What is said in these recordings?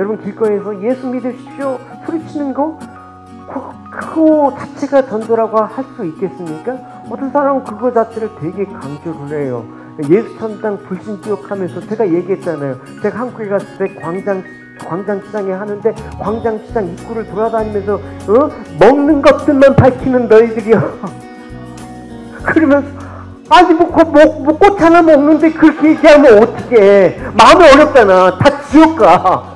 여러분 길거리에서 예수 믿으십시오 소리치는 거 그거 자체가 전도라고 할 수 있겠습니까? 어떤 사람은 그거 자체를 되게 강조를 해요. 예수 천당 불신지옥 하면서 제가 얘기했잖아요. 제가 한국에 갔을 때 광장시장에 하는데 광장시장 입구를 돌아다니면서 먹는 것들만 밝히는 너희들이요. 그러면서 아니 뭐 꽃 하나 먹는데 그렇게 얘기하면 어떡해. 마음이 어렵잖아. 다 지옥 가.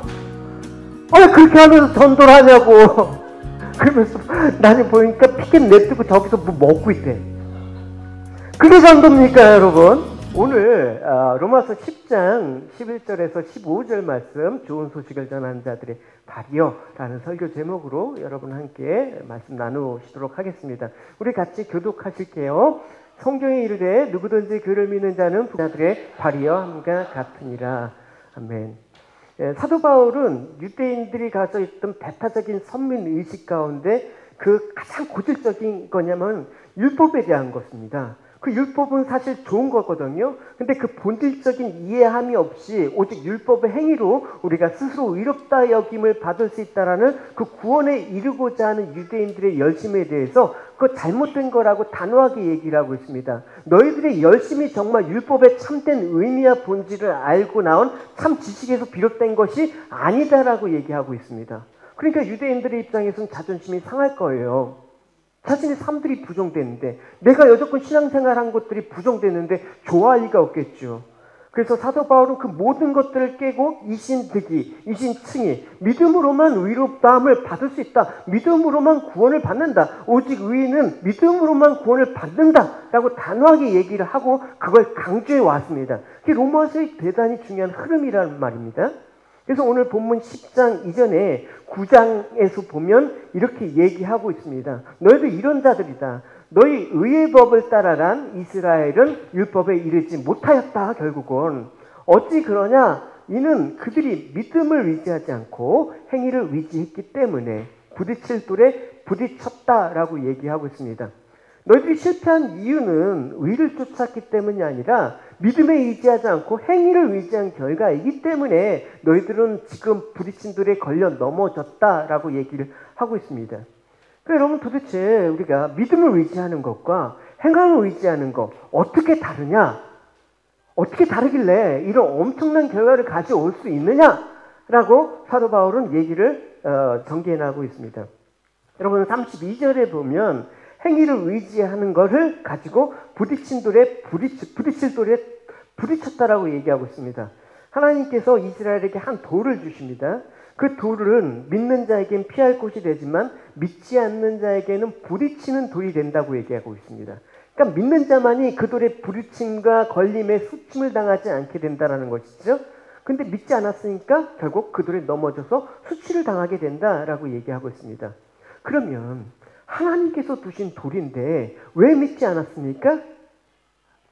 왜 그렇게 하면서 전도를 하냐고. 그러면서 나는 보니까 피켓 냅두고 저기서 뭐 먹고 있대. 그게 전도입니까 여러분? 오늘 로마서 10장 11절에서 15절 말씀 좋은 소식을 전하는 자들의 발이여 라는 설교 제목으로 여러분 함께 말씀 나누시도록 하겠습니다. 우리 같이 교독하실게요. 성경에 이르되 누구든지 그를 믿는 자는 부자들의 발이여 함과 같으니라. 아멘. 사도 바울은 유대인들이 가지고 있던 배타적인 선민의식 가운데 그 가장 고질적인 거냐면 율법에 대한 것입니다. 그 율법은 사실 좋은 거거든요. 근데 그 본질적인 이해함이 없이 오직 율법의 행위로 우리가 스스로 의롭다 여김을 받을 수 있다라는 그 구원에 이르고자 하는 유대인들의 열심에 대해서 그거 잘못된 거라고 단호하게 얘기를 하고 있습니다. 너희들의 열심이 정말 율법의 참된 의미와 본질을 알고 나온 참 지식에서 비롯된 것이 아니다라고 얘기하고 있습니다. 그러니까 유대인들의 입장에서는 자존심이 상할 거예요. 자신의 삶들이 부정되는데 내가 여태껏 신앙생활한 것들이 부정되는데 좋아할 리가 없겠죠. 그래서 사도 바울은 그 모든 것들을 깨고 이신득이, 이신층이 믿음으로만 의롭다함을 받을 수 있다. 믿음으로만 구원을 받는다. 오직 의인은 믿음으로만 구원을 받는다 라고 단호하게 얘기를 하고 그걸 강조해 왔습니다. 그게 로마서의 대단히 중요한 흐름이라는 말입니다. 그래서 오늘 본문 10장 이전에 9장에서 보면 이렇게 얘기하고 있습니다. 너희도 이런 자들이다. 너희 의의 법을 따라란 이스라엘은 율법에 이르지 못하였다. 결국은 어찌 그러냐? 이는 그들이 믿음을 의지하지 않고 행위를 의지했기 때문에 부딪힐 돌에 부딪혔다라고 얘기하고 있습니다. 너희들이 실패한 이유는 의를 쫓았기 때문이 아니라 믿음에 의지하지 않고 행위를 의지한 결과이기 때문에 너희들은 지금 부딪힌 돌에 걸려 넘어졌다라고 얘기를 하고 있습니다. 그러니까 여러분 도대체 우리가 믿음을 의지하는 것과 행함을 의지하는 것 어떻게 다르냐? 어떻게 다르길래 이런 엄청난 결과를 가져올 수 있느냐라고 사도 바울은 얘기를 전개해 나가고 있습니다. 여러분 32절에 보면 행위를 의지하는 것을 가지고 부딪힐 돌에 부딪혔다라고 얘기하고 있습니다. 하나님께서 이스라엘에게 한 돌을 주십니다. 그 돌은 믿는 자에겐 피할 곳이 되지만 믿지 않는 자에게는 부딪히는 돌이 된다고 얘기하고 있습니다. 그러니까 믿는 자만이 그 돌의 부딪힘과 걸림에 수침을 당하지 않게 된다는 것이죠. 근데 믿지 않았으니까 결국 그 돌에 넘어져서 수치를 당하게 된다라고 얘기하고 있습니다. 그러면 하나님께서 두신 돌인데 왜 믿지 않았습니까?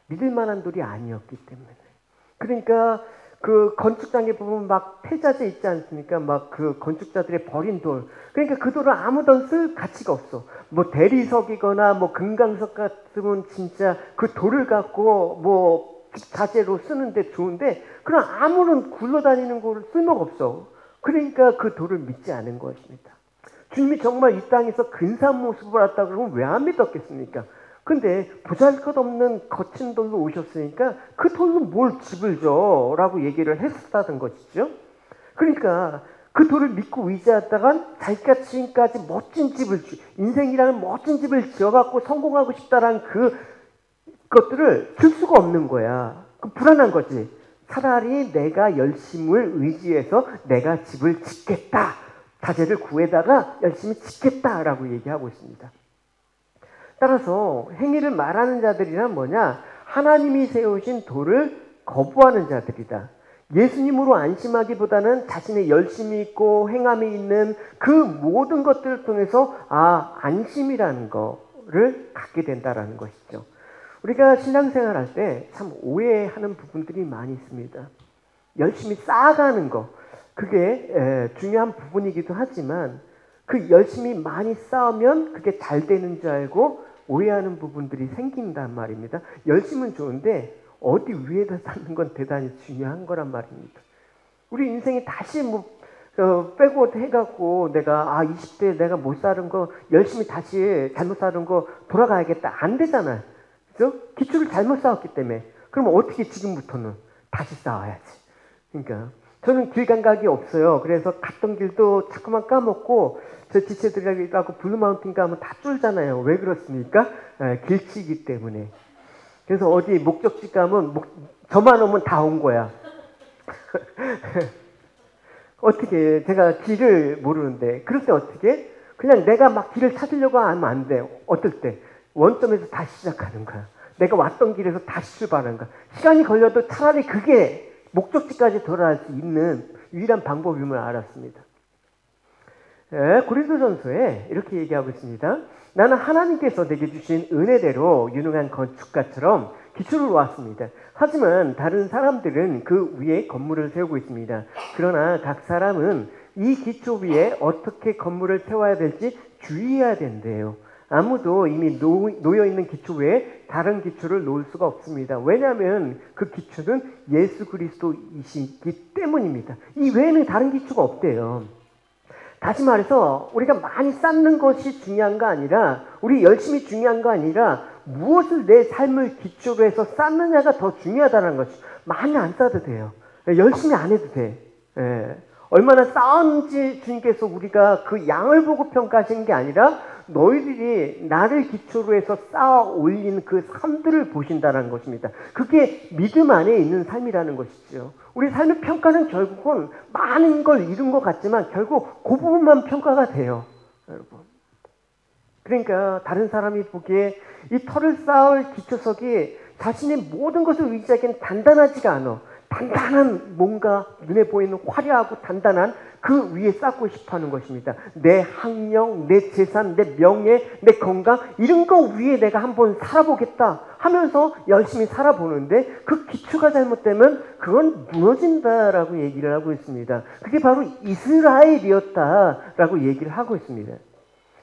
믿을 만한 돌이 아니었기 때문에. 그러니까 그 건축장에 보면 막 폐자재 있지 않습니까? 막 그 건축자들의 버린 돌. 그러니까 그 돌은 아무도 쓸 가치가 없어. 뭐 대리석이거나 뭐 금강석 같으면 진짜 그 돌을 갖고 뭐 자재로 쓰는데 좋은데 그런 아무런 굴러다니는 거를 쓸모가 없어. 그러니까 그 돌을 믿지 않은 것입니다. 주님이 정말 이 땅에서 근사한 모습을 왔다 그러면 왜 안 믿었겠습니까? 근데 보잘것없는 거친 돌로 오셨으니까 그 돌로 뭘 집을 줘? 라고 얘기를 했었다는 것이죠. 그러니까 그 돌을 믿고 의지하다가 자기가 지금까지 멋진 집을 인생이라는 멋진 집을 지어갖고 성공하고 싶다라는 그것들을 줄 수가 없는 거야. 그 불안한 거지. 차라리 내가 열심을 의지해서 내가 집을 짓겠다. 자재를 구해다가 열심히 짓겠다라고 얘기하고 있습니다. 따라서 행위를 말하는 자들이란 뭐냐? 하나님이 세우신 돌을 거부하는 자들이다. 예수님으로 안심하기보다는 자신의 열심이 있고 행함이 있는 그 모든 것들을 통해서 안심이라는 거를 갖게 된다라는 것이죠. 우리가 신앙생활 할 때 참 오해하는 부분들이 많이 있습니다. 열심히 쌓아가는 거. 그게 중요한 부분이기도 하지만 그 열심히 많이 쌓으면 그게 잘 되는 줄 알고 오해하는 부분들이 생긴단 말입니다. 열심은 좋은데 어디 위에다 쌓는 건 대단히 중요한 거란 말입니다. 우리 인생이 다시 빼고 해갖고 내가 20대 내가 못 사는 거 열심히 다시 잘못 사는 거 돌아가야겠다. 안 되잖아요. 그죠? 기초를 잘못 쌓았기 때문에. 그럼 어떻게 지금부터는 다시 쌓아야지. 그러니까 저는 길 감각이 없어요. 그래서 갔던 길도 자꾸만 까먹고 저 지체들이라고 블루마운틴 가면 다 쫄잖아요. 왜 그렇습니까? 길치기 때문에. 그래서 어디 목적지 가면 저만 오면 다 온 거야. 어떻게 제가 길을 모르는데 그럴 때 어떻게? 그냥 내가 막 길을 찾으려고 하면 안 돼. 어떨 때? 원점에서 다시 시작하는 거야. 내가 왔던 길에서 다시 출발하는 거야. 시간이 걸려도 차라리 그게 목적지까지 돌아갈 수 있는 유일한 방법임을 알았습니다. 고린도전서에 이렇게 얘기하고 있습니다. 나는 하나님께서 내게 주신 은혜대로 유능한 건축가처럼 기초를 놓았습니다. 하지만 다른 사람들은 그 위에 건물을 세우고 있습니다. 그러나 각 사람은 이 기초 위에 어떻게 건물을 세워야 될지 주의해야 된대요. 아무도 이미 놓여있는 기초 외에 다른 기초를 놓을 수가 없습니다. 왜냐하면 그 기초는 예수 그리스도이시기 때문입니다. 이 외에는 다른 기초가 없대요. 다시 말해서 우리가 많이 쌓는 것이 중요한 거 아니라 우리 열심히 중요한 거 아니라 무엇을 내 삶을 기초로 해서 쌓느냐가 더 중요하다는 것이 많이 안 쌓아도 돼요. 열심히 안 해도 돼. 얼마나 쌓았는지 주님께서 우리가 그 양을 보고 평가하시는 게 아니라 너희들이 나를 기초로 해서 쌓아 올린 그 삶들을 보신다는 것입니다. 그게 믿음 안에 있는 삶이라는 것이죠. 우리 삶의 평가는 결국은 많은 걸 이룬 것 같지만 결국 그 부분만 평가가 돼요. 여러분. 그러니까 다른 사람이 보기에 이 터를 쌓을 기초석이 자신의 모든 것을 의지하기엔 단단하지가 않아. 단단한 뭔가 눈에 보이는 화려하고 단단한 그 위에 쌓고 싶어하는 것입니다. 내 학력, 내 재산, 내 명예, 내 건강 이런 거 위에 내가 한번 살아보겠다 하면서 열심히 살아보는데 그 기초가 잘못되면 그건 무너진다라고 얘기를 하고 있습니다. 그게 바로 이스라엘이었다라고 얘기를 하고 있습니다.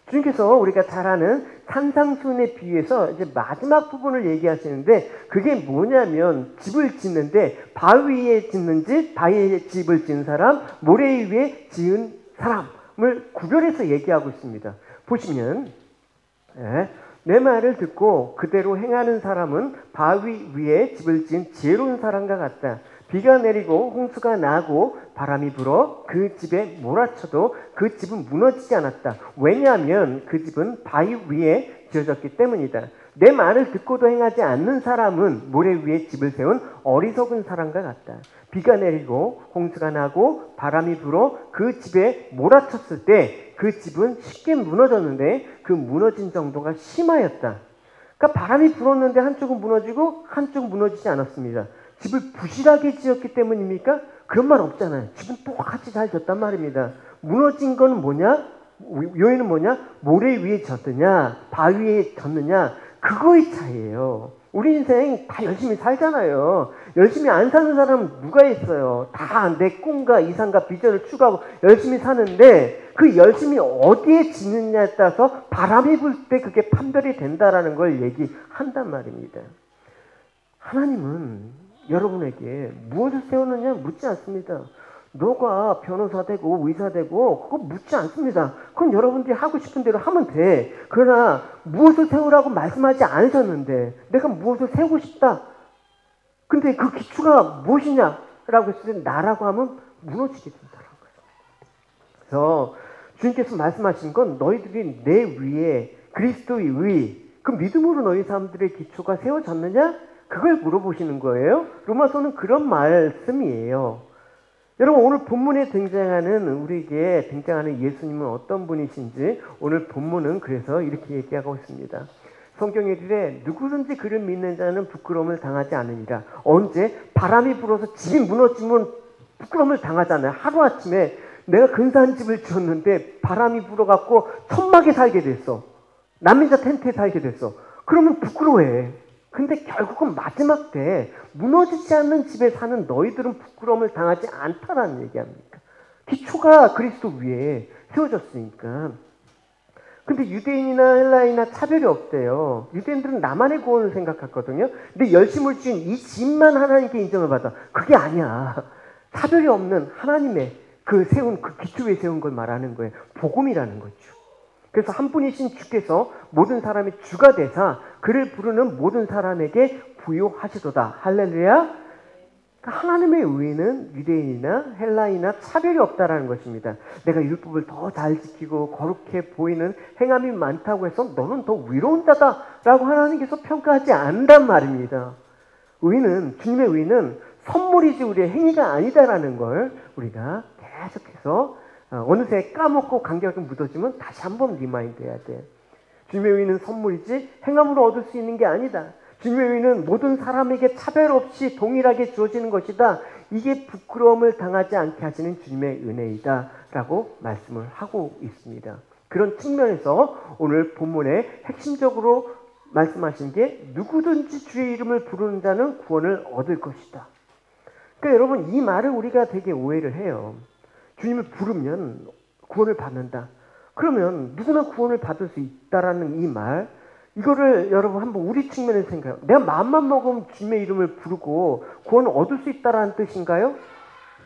주님께서 우리가 잘 아는 산상수훈에 비유해서 이제 마지막 부분을 얘기하시는데 그게 뭐냐면 집을 짓는데 바위 위에 짓는 집, 바위에 집을 지은 사람, 모래 위에 지은 사람을 구별해서 얘기하고 있습니다. 보시면 내 말을 듣고 그대로 행하는 사람은 바위 위에 집을 지은 지혜로운 사람과 같다. 비가 내리고 홍수가 나고 바람이 불어 그 집에 몰아쳐도 그 집은 무너지지 않았다. 왜냐하면 그 집은 바위 위에 지어졌기 때문이다. 내 말을 듣고도 행하지 않는 사람은 모래 위에 집을 세운 어리석은 사람과 같다. 비가 내리고 홍수가 나고 바람이 불어 그 집에 몰아쳤을 때 그 집은 쉽게 무너졌는데 그 무너진 정도가 심하였다. 그러니까 바람이 불었는데 한쪽은 무너지고 한쪽은 무너지지 않았습니다. 집을 부실하게 지었기 때문입니까? 그런 말 없잖아요. 집은 똑같이 잘 졌단 말입니다. 무너진 건 뭐냐? 요인은 뭐냐? 모래 위에 졌느냐? 바위에 졌느냐? 그거의 차이예요. 우리 인생 다 열심히 살잖아요. 열심히 안 사는 사람은 누가 있어요? 다 내 꿈과 이상과 비전을 추구하고 열심히 사는데 그 열심히 어디에 짓느냐에 따라서 바람이 불 때 그게 판별이 된다라는 걸 얘기한단 말입니다. 하나님은 여러분에게 무엇을 세우느냐 묻지 않습니다. 너가 변호사 되고 의사 되고 그거 묻지 않습니다. 그건 여러분들이 하고 싶은 대로 하면 돼. 그러나 무엇을 세우라고 말씀하지 않으셨는데 내가 무엇을 세우고 싶다. 근데 그 기초가 무엇이냐라고 했을 때 나라고 하면 무너지게 된다는 거예요. 그래서 주님께서 말씀하신 건 너희들이 내 위에 그리스도의 의, 그 믿음으로 너희 사람들의 기초가 세워졌느냐? 그걸 물어보시는 거예요. 로마서는 그런 말씀이에요. 여러분 오늘 본문에 우리에게 등장하는 예수님은 어떤 분이신지 오늘 본문은 그래서 이렇게 얘기하고 있습니다. 성경에 이르되 누구든지 그를 믿는 자는 부끄러움을 당하지 않으리라. 언제? 바람이 불어서 집이 무너지면 부끄러움을 당하잖아요. 하루아침에 내가 근사한 집을 지었는데 바람이 불어갖고 천막에 살게 됐어. 난민자 텐트에 살게 됐어. 그러면 부끄러워해. 근데 결국은 마지막 때 무너지지 않는 집에 사는 너희들은 부끄러움을 당하지 않다라는 얘기합니다. 기초가 그리스도 위에 세워졌으니까. 근데 유대인이나 헬라인이나 차별이 없대요. 유대인들은 나만의 구원을 생각했거든요. 근데 열심을 지은 이 집만 하나님께 인정을 받아. 그게 아니야. 차별이 없는 하나님의 그 기초 위에 세운 걸 말하는 거예요. 복음이라는 거죠. 그래서 한 분이신 주께서 모든 사람의 주가 되사 그를 부르는 모든 사람에게 부요하시도다. 할렐루야. 하나님의 의는 유대인이나 헬라인이나 차별이 없다라는 것입니다. 내가 율법을 더 잘 지키고 거룩해 보이는 행함이 많다고 해서 너는 더 위로운 자다라고 하나님께서 평가하지 않는단 말입니다. 주님의 의는 선물이지 우리의 행위가 아니다라는 걸 우리가 계속해서 어느새 까먹고 간격이 묻어지면 다시 한번 리마인드 해야 돼. 주님의 의는 선물이지 행함으로 얻을 수 있는 게 아니다. 주님의 의는 모든 사람에게 차별 없이 동일하게 주어지는 것이다. 이게 부끄러움을 당하지 않게 하시는 주님의 은혜이다 라고 말씀을 하고 있습니다. 그런 측면에서 오늘 본문에 핵심적으로 말씀하신 게 누구든지 주의 이름을 부르는 자는 구원을 얻을 것이다. 그러니까 여러분 이 말을 우리가 되게 오해를 해요. 주님을 부르면 구원을 받는다. 그러면 누구나 구원을 받을 수 있다라는 이 말, 이거를 여러분 한번 우리 측면에서 생각해요. 내가 마음만 먹으면 주님의 이름을 부르고 구원을 얻을 수 있다라는 뜻인가요?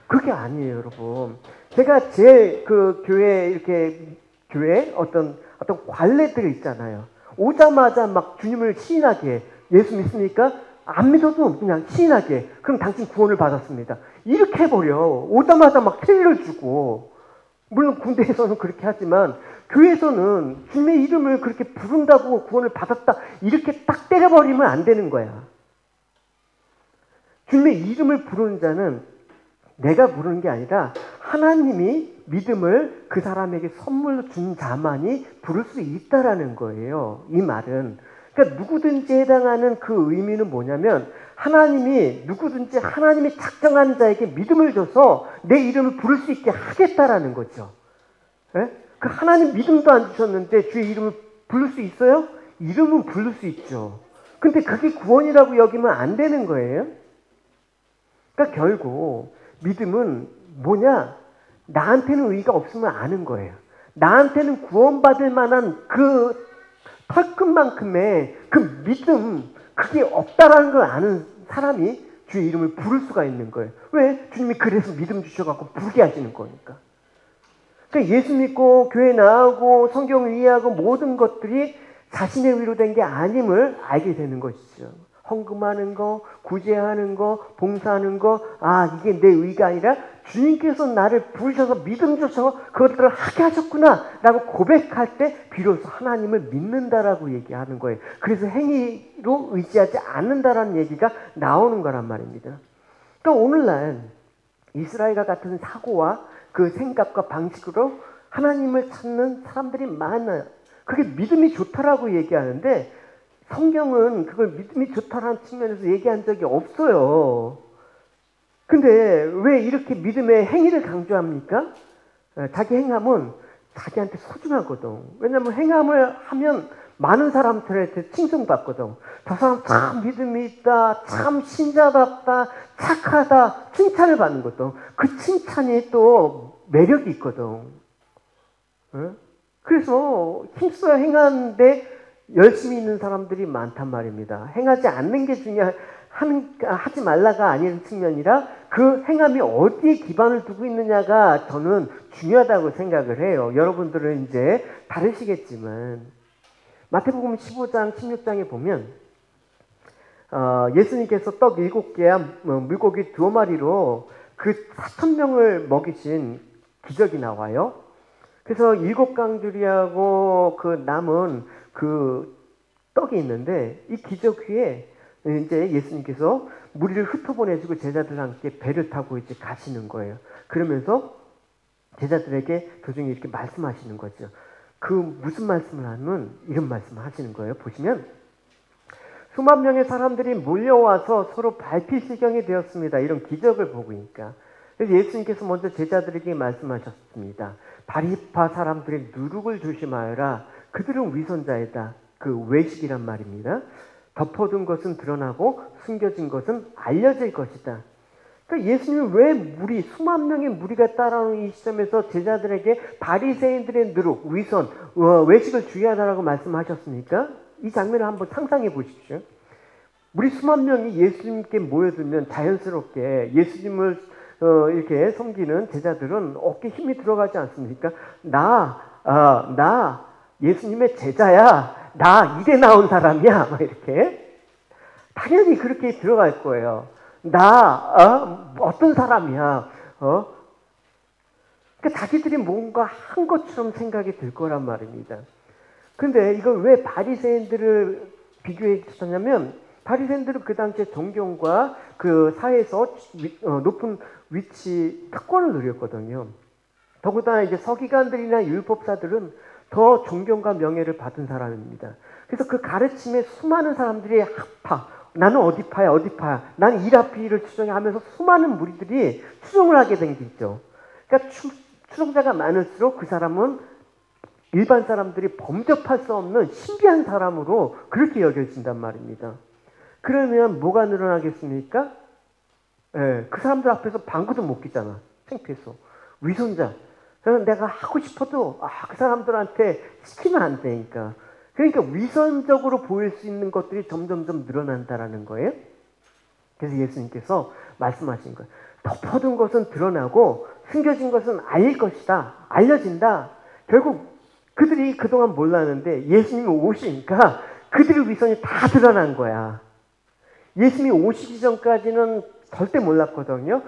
그게 아니에요, 여러분. 제가 제 교회 어떤 관례들이 있잖아요. 오자마자 막 주님을 시인하게 해. 예수 믿습니까? 안 믿어도 그냥 시인하게. 그럼 당신 구원을 받았습니다. 이렇게 해버려. 오자마자 막 트레이를 주고. 물론 군대에서는 그렇게 하지만 교회에서는 주님의 이름을 그렇게 부른다고 구원을 받았다. 이렇게 딱 때려버리면 안 되는 거야. 주님의 이름을 부르는 자는 내가 부르는 게 아니라 하나님이 믿음을 그 사람에게 선물로 준 자만이 부를 수 있다라는 거예요. 이 말은. 그러니까 누구든지 해당하는 그 의미는 뭐냐면 누구든지 하나님이 작정한 자에게 믿음을 줘서 내 이름을 부를 수 있게 하겠다라는 거죠. 예? 그 하나님 믿음도 안 주셨는데 주의 이름을 부를 수 있어요? 이름은 부를 수 있죠. 근데 그게 구원이라고 여기면 안 되는 거예요. 그러니까 결국 믿음은 뭐냐? 나한테는 의의가 없으면 아는 거예요. 나한테는 구원받을 만한 그 털끝만큼의 그 믿음, 그게 없다라는 걸 아는 사람이 주의 이름을 부를 수가 있는 거예요. 왜? 주님이 그래서 믿음 주셔갖고 부르게 하시는 거니까. 그러니까 예수 믿고 교회 나오고 성경 이해하고 모든 것들이 자신의 위로 된 게 아님을 알게 되는 것이죠. 헌금하는 거, 구제하는 거, 봉사하는 거, 이게 내 의가 아니라 주님께서 나를 부르셔서 믿음 주셔서 그것들을 하게 하셨구나 라고 고백할 때 비로소 하나님을 믿는다라고 얘기하는 거예요. 그래서 행위로 의지하지 않는다라는 얘기가 나오는 거란 말입니다. 그러니까 오늘날 이스라엘과 같은 사고와 그 생각과 방식으로 하나님을 찾는 사람들이 많아요. 그게 믿음이 좋다라고 얘기하는데 성경은 그걸 믿음이 좋다라는 측면에서 얘기한 적이 없어요. 근데 왜 이렇게 믿음의 행위를 강조합니까? 자기 행함은 자기한테 소중하거든. 왜냐하면 행함을 하면 많은 사람들한테 칭송받거든. 저 사람 참 믿음이 있다, 참 신자답다, 착하다, 칭찬을 받는 거든. 그 칭찬이 또 매력이 있거든. 그래서 힘써야 행하는데 열심히 있는 사람들이 많단 말입니다. 행하지 않는 게 하지 말라가 아닌 측면이라 그 행함이 어디에 기반을 두고 있느냐가 저는 중요하다고 생각을 해요. 여러분들은 이제 다르시겠지만 마태복음 15장, 16장에 보면 예수님께서 떡 7개와 물고기 2마리로 그 4,000명을 먹이신 기적이 나와요. 그래서 7강줄이하고 그 남은 그 떡이 있는데 이 기적 후에 이제 예수님께서 무리를 흩어보내시고 제자들과 함께 배를 타고 이제 가시는 거예요. 그러면서 제자들에게 도중에 이렇게 말씀하시는 거죠. 그 무슨 말씀을 하면 이런 말씀을 하시는 거예요. 보시면 수만 명의 사람들이 몰려와서 서로 밟힐 지경이 되었습니다. 이런 기적을 보고니까. 그래서 예수님께서 먼저 제자들에게 말씀하셨습니다. 바리파 사람들의 누룩을 조심하여라. 그들은 위선자이다. 그 외식이란 말입니다. 덮어둔 것은 드러나고 숨겨진 것은 알려질 것이다. 그러니까 예수님이 왜 수만 명의 무리가 따라오는 이 시점에서 제자들에게 바리새인들의 누룩, 위선, 외식을 주의하라고 말씀하셨습니까? 이 장면을 한번 상상해 보십시오. 우리 수만 명이 예수님께 모여들면 자연스럽게 예수님을 이렇게 섬기는 제자들은 어깨에 힘이 들어가지 않습니까? 나 예수님의 제자야. 나 이래 나온 사람이야. 막 이렇게. 당연히 그렇게 들어갈 거예요. 어떤 사람이야. 그러니까 자기들이 뭔가 한 것처럼 생각이 들 거란 말입니다. 근데 이걸 왜 바리새인들을 비교해 주셨냐면, 바리새인들은 그 당시에 존경과 그 사회에서 높은 위치, 특권을 누렸거든요. 더군다나 이제 서기관들이나 율법사들은 더 존경과 명예를 받은 사람입니다. 그래서 그 가르침에 수많은 사람들이 학파, 나는 어디파야, 나는 이라피를 추종해 하면서 수많은 무리들이 추종을 하게 된 게 있죠. 그러니까 추종자가 많을수록 그 사람은 일반 사람들이 범접할 수 없는 신비한 사람으로 그렇게 여겨진단 말입니다. 그러면 뭐가 늘어나겠습니까? 그 사람들 앞에서 방구도 못 끼잖아. 창피해서. 위선자. 그래서 내가 하고 싶어도 그 사람들한테 시키면 안 되니까. 그러니까 위선적으로 보일 수 있는 것들이 점점점 늘어난다라는 거예요. 그래서 예수님께서 말씀하신 거예요. 덮어둔 것은 드러나고 숨겨진 것은 알릴 것이다. 알려진다. 결국 그들이 그동안 몰랐는데 예수님이 오시니까 그들의 위선이 다 드러난 거야. 예수님이 오시기 전까지는 절대 몰랐거든요.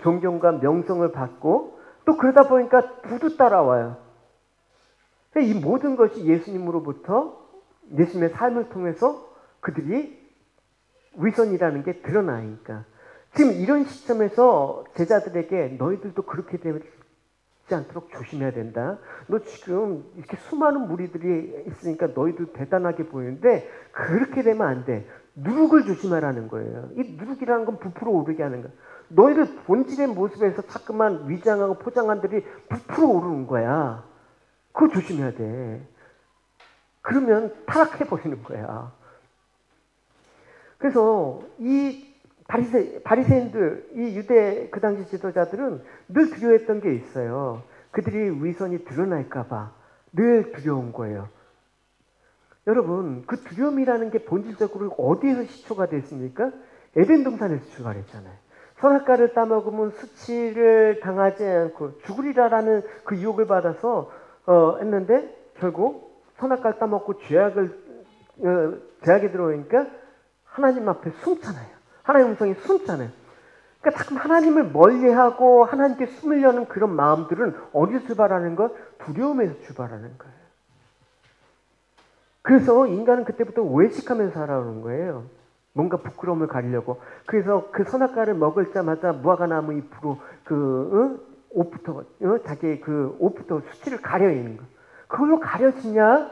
존경과 명성을 받고 또 그러다 보니까 모두 따라와요. 이 모든 것이 예수님으로부터 예수님의 삶을 통해서 그들이 위선이라는 게 드러나니까. 지금 이런 시점에서 제자들에게 너희들도 그렇게 되지 않도록 조심해야 된다. 너 지금 이렇게 수많은 무리들이 있으니까 너희들 대단하게 보이는데 그렇게 되면 안 돼. 누룩을 조심하라는 거예요. 이 누룩이라는 건 부풀어 오르게 하는 거야. 너희들 본질의 모습에서 자꾸만 위장하고 포장한들이 부풀어 오르는 거야. 그거 조심해야 돼. 그러면 타락해버리는 거야. 그래서 이 바리새인들, 이 유대 그 당시 지도자들은 늘 두려워했던 게 있어요. 그들이 위선이 드러날까봐 늘 두려운 거예요. 여러분, 그 두려움이라는 게 본질적으로 어디에서 시초가 됐습니까? 에덴 동산에서 출발했잖아요. 선악과를 따먹으면 수치를 당하지 않고 죽으리라라는 그 유혹을 받아서 했는데 결국 선악과를 따먹고 죄악에 들어오니까 하나님 앞에 숨잖아요. 하나님의 음성이 숨잖아요. 그러니까 자꾸 하나님을 멀리하고 하나님께 숨으려는 그런 마음들은 어디서 출발하는 것? 두려움에서 출발하는 거예요. 그래서 인간은 그때부터 외식하면서 살아오는 거예요. 뭔가 부끄러움을 가리려고. 그래서 그 선악과를 먹을자마자 무화과나무 잎으로 옷부터 자기의 그 옷부터 수치를 가려 있는 거. 그걸로 가려지냐?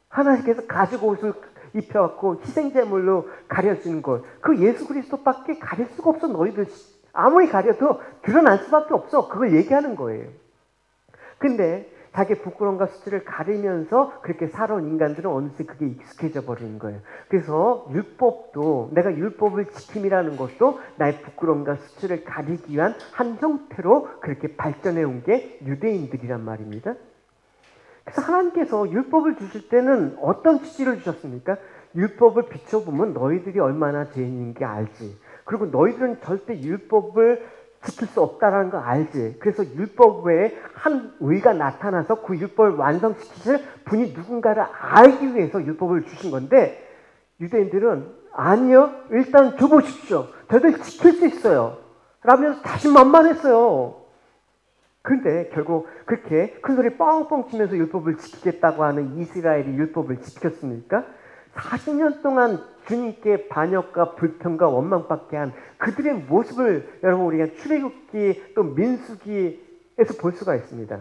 하나님께서 가지고 옷을 입혀갖고 희생제물로 가려지는 것. 그 예수 그리스도밖에 가릴 수가 없어. 너희들 아무리 가려도 드러날 수밖에 없어. 그걸 얘기하는 거예요. 근데 자기 부끄러움과 수치를 가리면서 그렇게 살아온 인간들은 어느새 그게 익숙해져 버리는 거예요. 그래서 율법도, 내가 율법을 지킴이라는 것도 나의 부끄러움과 수치를 가리기 위한 한 형태로 그렇게 발전해 온 게 유대인들이란 말입니다. 그래서 하나님께서 율법을 주실 때는 어떤 취지를 주셨습니까? 율법을 비춰보면 너희들이 얼마나 죄인인 게 알지. 그리고 너희들은 절대 율법을 지킬 수 없다는 거 알지. 그래서 율법 외에 한 의가 나타나서 그 율법을 완성시키실 분이 누군가를 알기 위해서 율법을 주신 건데, 유대인들은 아니요, 일단 줘보십시오. 저희들 지킬 수 있어요. 라면서 자신만만했어요. 그런데 결국 그렇게 큰 소리 뻥뻥 치면서 율법을 지키겠다고 하는 이스라엘이 율법을 지켰습니까? 40년 동안 주님께 반역과 불평과 원망밖에 한 그들의 모습을 여러분 우리가 출애굽기 또 민수기에서 볼 수가 있습니다.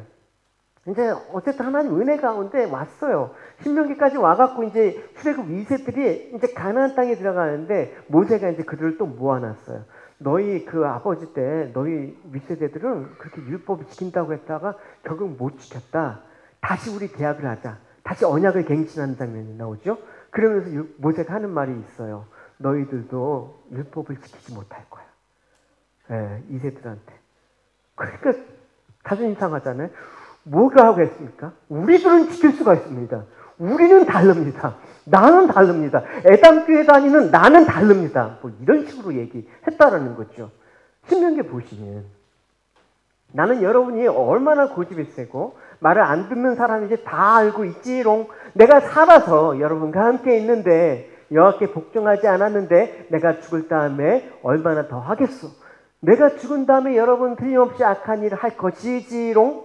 이제 어쨌든 하나님 은혜 가운데 왔어요. 신명기까지 와갖고 이제 출애굽 2세들이 이제 가나안 땅에 들어가는데 모세가 이제 그들을 또 모아놨어요. 너희 그 아버지 때 너희 윗세대들은 그렇게 율법을 지킨다고 했다가 결국 못 지켰다. 다시 우리 계약을 하자. 다시 언약을 갱신하는 장면이 나오죠. 그러면서 모세가 하는 말이 있어요. 너희들도 율법을 지키지 못할 거야. 이 세들한테. 그러니까 자존심 상하잖아요. 뭐가 하겠습니까? 우리들은 지킬 수가 있습니다. 우리는 다릅니다. 나는 다릅니다. 애당교회 다니는 나는 다릅니다. 뭐 이런 식으로 얘기했다라는 거죠. 신명기 보시면 나는 여러분이 얼마나 고집이 세고 말을 안 듣는 사람인지 다 알고 있지롱. 내가 살아서 여러분과 함께 있는데 여호와께 복종하지 않았는데 내가 죽을 다음에 얼마나 더 하겠소. 내가 죽은 다음에 여러분 틀림없이 악한 일을 할 것이지롱.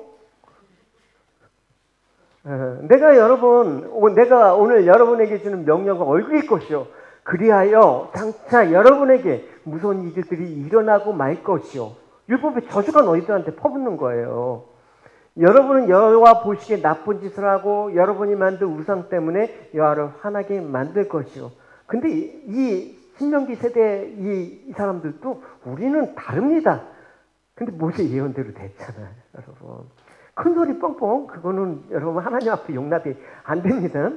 내가 오늘 여러분에게 주는 명령은 얼굴일 것이요. 그리하여 장차 여러분에게 무서운 일들이 일어나고 말 것이요. 율법의 저주가 너희들한테 퍼붓는 거예요. 여러분은 여호와 보시기에 나쁜 짓을 하고 여러분이 만든 우상 때문에 여호와를 화나게 만들 것이요. 근데 이 신명기 세대 이 사람들도 우리는 다릅니다. 근데 모세 예언대로 됐잖아요, 여러분. 큰 소리 뻥뻥 그거는 여러분 하나님 앞에 용납이 안 됩니다.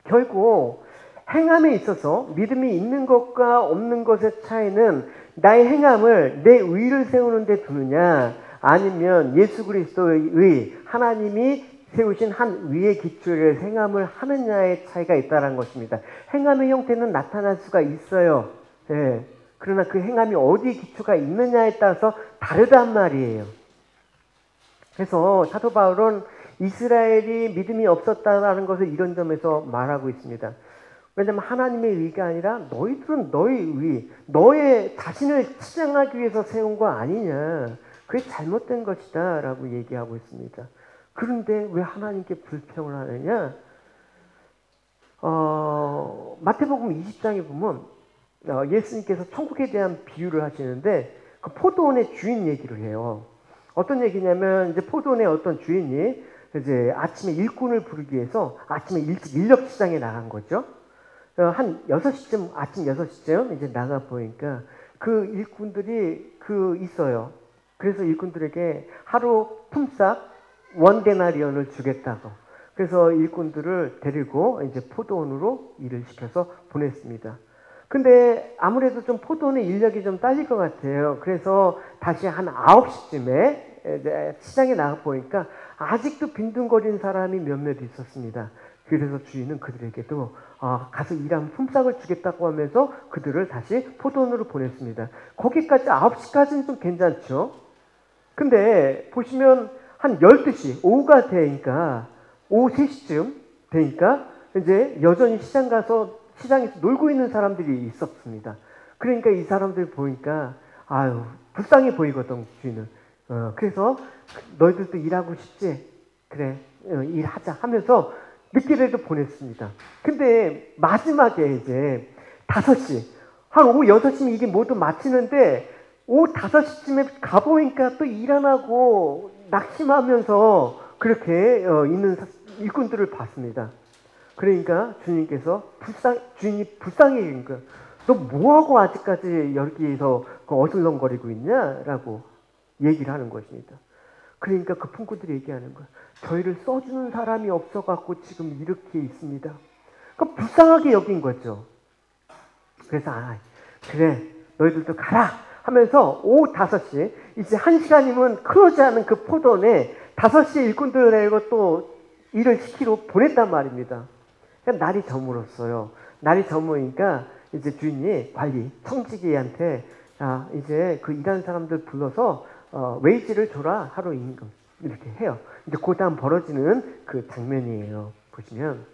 결국 행함에 있어서 믿음이 있는 것과 없는 것의 차이는 나의 행함을 내 의를 세우는 데 두느냐 아니면 예수 그리스도의 의 하나님이 세우신 한 의의 기초를 행함을 하느냐의 차이가 있다는 것입니다. 행함의 형태는 나타날 수가 있어요. 예. 그러나 그 행함이 어디에 기초가 있느냐에 따라서 다르단 말이에요. 그래서 사도 바울은 이스라엘이 믿음이 없었다는 것을 이런 점에서 말하고 있습니다. 왜냐하면 하나님의 의가 아니라 너희들은 너의 의, 너의 자신을 치장하기 위해서 세운 거 아니냐. 그게 잘못된 것이다 라고 얘기하고 있습니다. 그런데 왜 하나님께 불평을 하느냐? 마태복음 20장에 보면 예수님께서 천국에 대한 비유를 하시는데 그 포도원의 주인 얘기를 해요. 어떤 얘기냐면 이제 포도원의 어떤 주인이 이제 아침에 일꾼을 부르기 위해서 아침에 일찍 인력 시장에 나간 거죠. 한 6시쯤, 아침 6시쯤 이제 나가 보니까 그 일꾼들이 있어요. 그래서 일꾼들에게 하루 품삯 원데나리온을 주겠다고. 그래서 일꾼들을 데리고 이제 포도원으로 일을 시켜서 보냈습니다. 근데 아무래도 좀 포도원의 인력이 좀 딸릴 것 같아요. 그래서 다시 한 9시쯤에 시장에 나가 보니까 아직도 빈둥거리는 사람이 몇몇 있었습니다. 그래서 주인은 그들에게도 가서 일하면 품삯을 주겠다고 하면서 그들을 다시 포도원으로 보냈습니다. 거기까지 9시까지는 좀 괜찮죠. 근데 보시면 한 12시, 오후가 되니까 오후 3시쯤 되니까 이제 여전히 시장에서 놀고 있는 사람들이 있었습니다. 그러니까 이 사람들 보니까 불쌍해 보이거든, 주인은. 그래서 너희들도 일하고 싶지? 그래, 일하자 하면서 늦게라도 보냈습니다. 근데 마지막에 이제 5시, 한 오후 6시면 이게 모두 마치는데 오후 5시쯤에 가보니까 또 일 안 하고 낙심하면서 그렇게 있는 일꾼들을 봤습니다. 그러니까 주님께서 주인이 불쌍해진 거예요. 너 뭐하고 아직까지 여기에서 어슬렁거리고 있냐라고 얘기를 하는 것입니다. 그러니까 그 품꾼들이 얘기하는 거예요. 저희를 써주는 사람이 없어갖고 지금 이렇게 있습니다. 그러니까 불쌍하게 여긴 거죠. 그래서 그래 너희들도 가라 하면서 오후 5시 이제 1시간이면 크로지 않은 그 포도원에 5시에 일꾼들을 내고 또 일을 시키러 보냈단 말입니다. 그러니까 날이 저물었어요. 날이 저무니까 이제 주인이 청지기한테 이제 그 일하는 사람들 불러서 웨이지를 줘라, 하루 임금. 이렇게 해요. 이제 그 다음 벌어지는 그 장면이에요. 보시면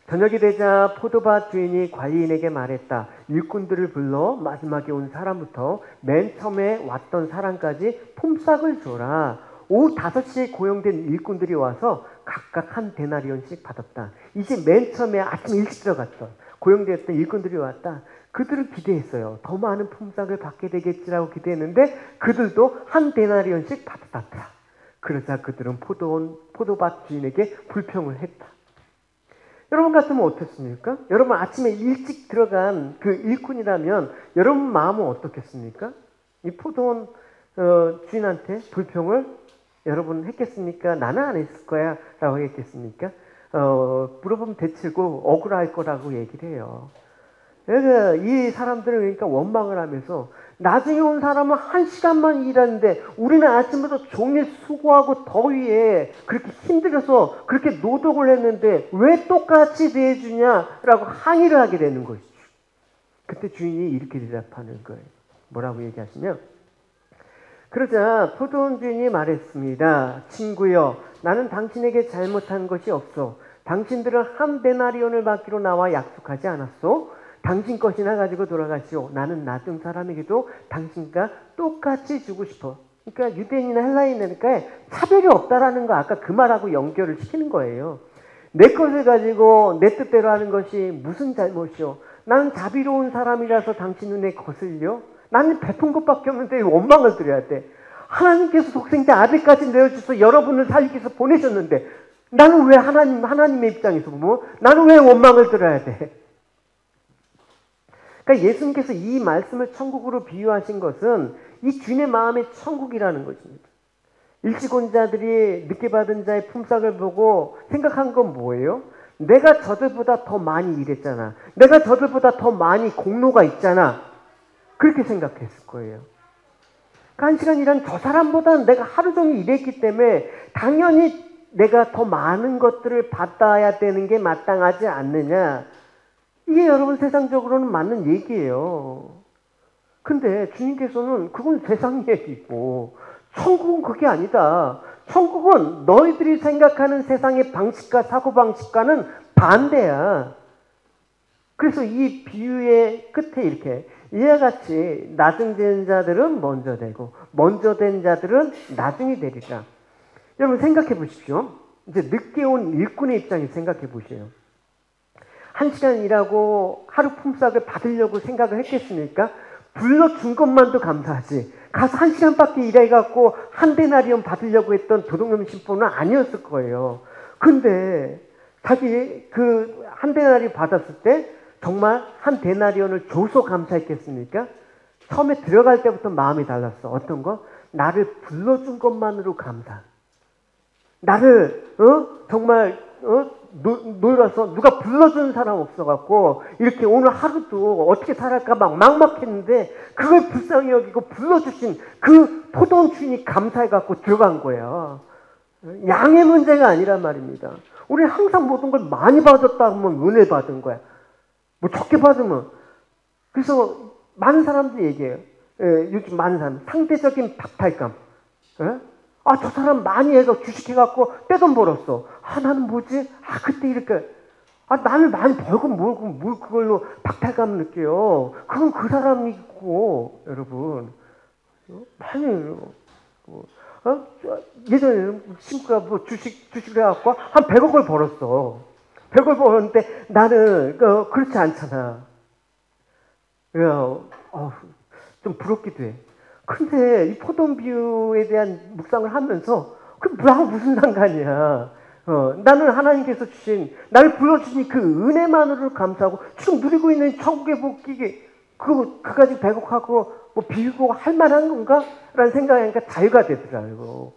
저녁이 되자 포도밭 주인이 관리인에게 말했다. 일꾼들을 불러 마지막에 온 사람부터 맨 처음에 왔던 사람까지 품삯을 줘라. 오후 5시에 고용된 일꾼들이 와서 각각 한 데나리온씩 받았다. 이제 맨 처음에 아침 일찍 들어갔던 고용되었던 일꾼들이 왔다. 그들을 기대했어요. 더 많은 품삯을 받게 되겠지라고 기대했는데 그들도 한 데나리온씩 받았다. 그러자 그들은 포도밭 주인에게 불평을 했다. 여러분 같으면 어떻습니까? 여러분 아침에 일찍 들어간 그 일꾼이라면 여러분 마음은 어떻겠습니까? 이 포도원 주인한테 불평을 여러분 했겠습니까? 나는 안 했을 거야 라고 했겠습니까? 물어보면 대체고 억울할 거라고 얘기를 해요. 그러니까 이 사람들은 그러니까 원망을 하면서 나중에 온 사람은 1시간만 일하는데 우리는 아침부터 종일 수고하고 더위에 그렇게 힘들어서 그렇게 노동을 했는데 왜 똑같이 대해주냐라고 항의를 하게 되는 것이죠. 그때 주인이 이렇게 대답하는 거예요. 뭐라고 얘기하시면, 그러자 포도원 주인이 말했습니다. 친구여, 나는 당신에게 잘못한 것이 없어. 당신들은 한 데나리온을 받기로 나와 약속하지 않았소? 당신 것이나 가지고 돌아가시오. 나는 나중 사람에게도 당신과 똑같이 주고 싶어. 그러니까 유대인이나 헬라인이니까 차별이 없다라는 거 아까 그 말하고 연결을 시키는 거예요. 내 것을 가지고 내 뜻대로 하는 것이 무슨 잘못이오? 나는 자비로운 사람이라서 당신 눈에 거슬려? 나는 베푼 것밖에 없는데 원망을 드려야 돼. 하나님께서 독생자 아들까지 내어주셔서 여러분을 살리기 위해서 보내셨는데 나는 왜 하나님의 입장에서 보면 나는 왜 원망을 들어야 돼? 그러니까 예수님께서 이 말씀을 천국으로 비유하신 것은 이 주인의 마음의 천국이라는 것입니다. 일시곤자들이 늦게 받은 자의 품삯을 보고 생각한 건 뭐예요? 내가 저들보다 더 많이 일했잖아. 내가 저들보다 더 많이 공로가 있잖아. 그렇게 생각했을 거예요. 그러니까 한 시간 일한 저 사람보다는 내가 하루 종일 일했기 때문에 당연히 내가 더 많은 것들을 받아야 되는 게 마땅하지 않느냐. 이게 여러분 세상적으로는 맞는 얘기예요. 근데 주님께서는 그건 세상 얘기고 천국은 그게 아니다. 천국은 너희들이 생각하는 세상의 방식과 사고방식과는 반대야. 그래서 이 비유의 끝에 이렇게 이와 같이 나중 된 자들은 먼저 되고 먼저 된 자들은 나중이 되리라. 여러분 생각해 보십시오. 이제 늦게 온 일꾼의 입장에서 생각해 보세요. 한 시간 일하고 하루 품삯을 받으려고 생각을 했겠습니까? 불러준 것만도 감사하지. 가서 한 시간밖에 일해갖고 한 데나리온 받으려고 했던 도둑놈 심보는 아니었을 거예요. 근데 자기 그 한 데나리온 받았을 때 정말 한 데나리온을 줘서 감사했겠습니까? 처음에 들어갈 때부터 마음이 달랐어. 어떤 거? 나를 불러준 것만으로 감사. 나를 정말 놀아서 누가 불러준 사람 없어갖고 이렇게 오늘 하루도 어떻게 살았까 막 막막했는데 그걸 불쌍히 여기고 불러주신 그 포도원 주인이 감사해갖고 들어간 거야. 양의 문제가 아니란 말입니다. 우리는 항상 모든 걸 많이 받았다 하면 은혜 받은 거야. 뭐 적게 받으면. 그래서 많은 사람들이 얘기해요. 요즘 많은 사람 상대적인 박탈감. 아, 저 사람 많이 해서 주식해갖고 떼돈 벌었어. 아, 나는 뭐지? 아, 그때 이렇게. 아, 나는 많이 벌고 뭘 그걸로 박탈감을 느껴요. 그건 그 사람이고, 여러분. 아니에요. 예전에는 친구가 뭐 주식을 해갖고 한 100억을 벌었어. 100억을 벌었는데 나는, 그렇지 않잖아. 좀 부럽기도 해. 근데 이 포도원 비유에 대한 묵상을 하면서 그 나하고 무슨 상관이야. 나는 하나님께서 주신 나를 불러주신 그 은혜만으로 감사하고 지금 누리고 있는 천국의 복이 그거 가지고 배곡하고 뭐 비우고 할 만한 건가? 라는 생각하니까 자유가 되더라고요.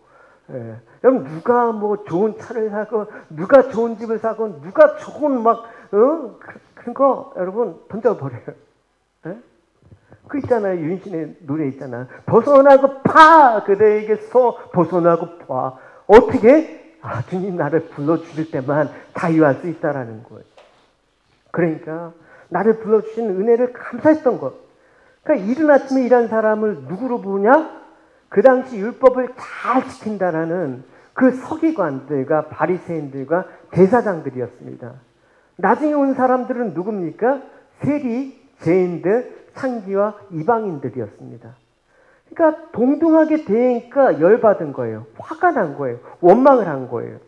예. 여러분 누가 뭐 좋은 차를 사고 누가 좋은 집을 사고 누가 좋은 막 그런 거 여러분 던져버려요. 예? 그 있잖아요. 윤신의 노래 있잖아. 벗어나고 파 그대에게서 벗어나고 파. 어떻게? 아, 주님 나를 불러주실 때만 자유할 수 있다라는 거예요. 그러니까 나를 불러주신 은혜를 감사했던 것. 그러니까 이른 아침에 일한 사람을 누구로 보냐? 그 당시 율법을 잘 지킨다라는 그 서기관들과 바리새인들과 대사장들이었습니다. 나중에 온 사람들은 누굽니까? 세리, 죄인들, 창기와 이방인들이었습니다. 그러니까 동등하게 대하니까 열받은 거예요. 화가 난 거예요. 원망을 한 거예요.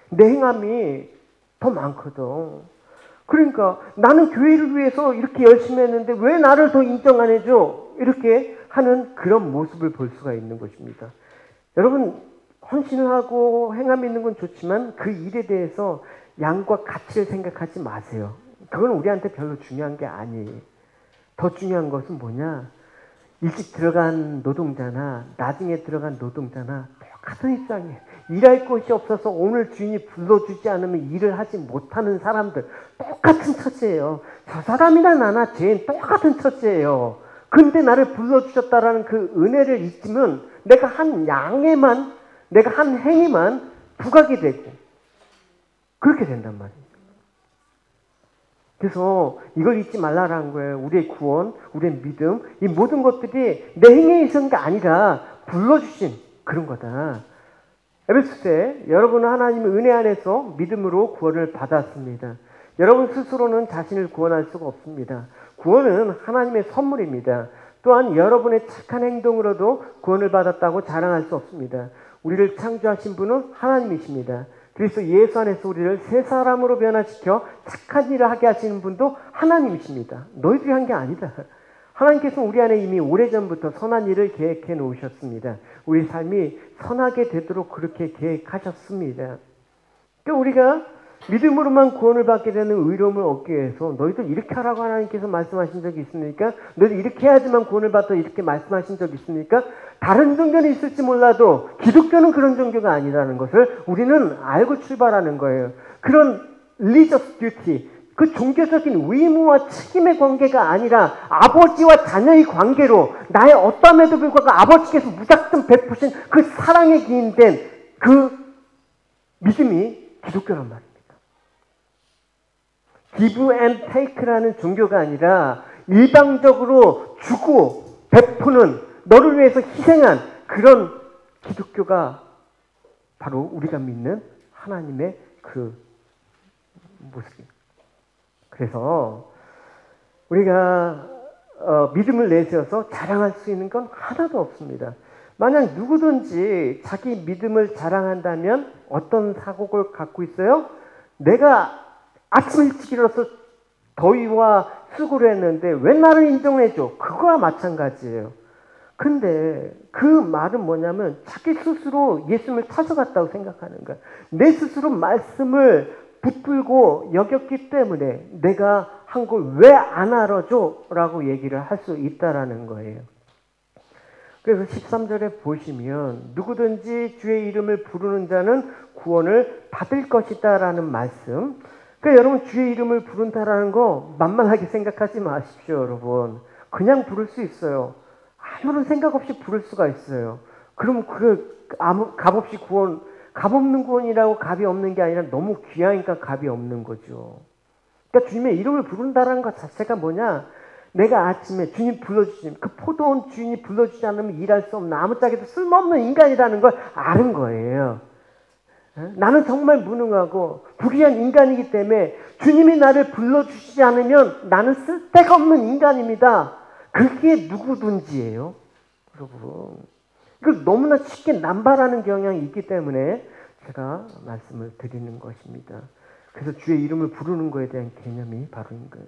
내 행함이 더 많거든. 그러니까 나는 교회를 위해서 이렇게 열심히 했는데 왜 나를 더 인정 안 해줘? 이렇게 하는 그런 모습을 볼 수가 있는 것입니다. 여러분 헌신을 하고 행함이 있는 건 좋지만 그 일에 대해서 양과 가치를 생각하지 마세요. 그건 우리한테 별로 중요한 게 아니에요. 더 중요한 것은 뭐냐? 일찍 들어간 노동자나 나중에 들어간 노동자나 똑같은 입장이에요. 일할 곳이 없어서 오늘 주인이 불러주지 않으면 일을 하지 못하는 사람들 똑같은 처지예요. 저 사람이나 나나 죄인 똑같은 처지예요. 근데 나를 불러주셨다라는 그 은혜를 잊으면 내가 한 양에만 내가 한 행위만 부각이 되고 그렇게 된단 말이에요. 그래서 이걸 잊지 말라라는 거예요. 우리의 구원, 우리의 믿음, 이 모든 것들이 내 행위에 있는 게 아니라 불러주신 그런 거다. 에베소서에 여러분은 하나님의 은혜 안에서 믿음으로 구원을 받았습니다. 여러분 스스로는 자신을 구원할 수가 없습니다. 구원은 하나님의 선물입니다. 또한 여러분의 착한 행동으로도 구원을 받았다고 자랑할 수 없습니다. 우리를 창조하신 분은 하나님이십니다. 그래서 예수 안에서 우리를 새 사람으로 변화시켜 착한 일을 하게 하시는 분도 하나님이십니다. 너희들이 한 게 아니다. 하나님께서 우리 안에 이미 오래전부터 선한 일을 계획해 놓으셨습니다. 우리 삶이 선하게 되도록 그렇게 계획하셨습니다. 그러니까 우리가 믿음으로만 구원을 받게 되는 의로움을 얻기 위해서 너희들 이렇게 하라고 하나님께서 말씀하신 적이 있습니까? 너희들 이렇게 해야지만 구원을 받아 이렇게 말씀하신 적이 있습니까? 다른 종교는 있을지 몰라도 기독교는 그런 종교가 아니라는 것을 우리는 알고 출발하는 거예요. 그런 religious duty, 그 종교적인 의무와 책임의 관계가 아니라 아버지와 자녀의 관계로 나의 어떠함에도 불구하고 아버지께서 무작정 베푸신 그 사랑에 기인된 그 믿음이 기독교란 말입니다. give and take라는 종교가 아니라 일방적으로 주고 베푸는, 너를 위해서 희생한 그런 기독교가 바로 우리가 믿는 하나님의 그 모습입니다. 그래서 우리가 믿음을 내세워서 자랑할 수 있는 건 하나도 없습니다. 만약 누구든지 자기 믿음을 자랑한다면 어떤 사고를 갖고 있어요? 내가 아침 일찍 일어나서 더위와 수고를 했는데 왜 나를 인정해줘? 그거와 마찬가지예요. 근데 그 말은 뭐냐면 자기 스스로 예수님을 찾아갔다고 생각하는 거야. 내 스스로 말씀을 붙들고 여겼기 때문에 내가 한 걸 왜 안 알아줘? 라고 얘기를 할 수 있다라는 거예요. 그래서 13절에 보시면 누구든지 주의 이름을 부르는 자는 구원을 받을 것이다 라는 말씀. 그러니까 여러분 주의 이름을 부른다라는 거 만만하게 생각하지 마십시오. 여러분 그냥 부를 수 있어요. 아무런 생각 없이 부를 수가 있어요. 그럼 그 값없이 구원, 값없는 구원이라고 값이 없는 게 아니라 너무 귀하니까 값이 없는 거죠. 그러니까 주님의 이름을 부른다라는 것 자체가 뭐냐? 내가 아침에 주님 불러주시면 그 포도원 주인이 불러주지 않으면 일할 수 없는 아무짝에도 쓸모없는 인간이라는 걸 아는 거예요. 나는 정말 무능하고 불의한 인간이기 때문에 주님이 나를 불러주시지 않으면 나는 쓸데가 없는 인간입니다. 그게 누구든지예요. 여러분 이걸 너무나 쉽게 남발하는 경향이 있기 때문에 제가 말씀을 드리는 것입니다. 그래서 주의 이름을 부르는 것에 대한 개념이 바로 이거예요.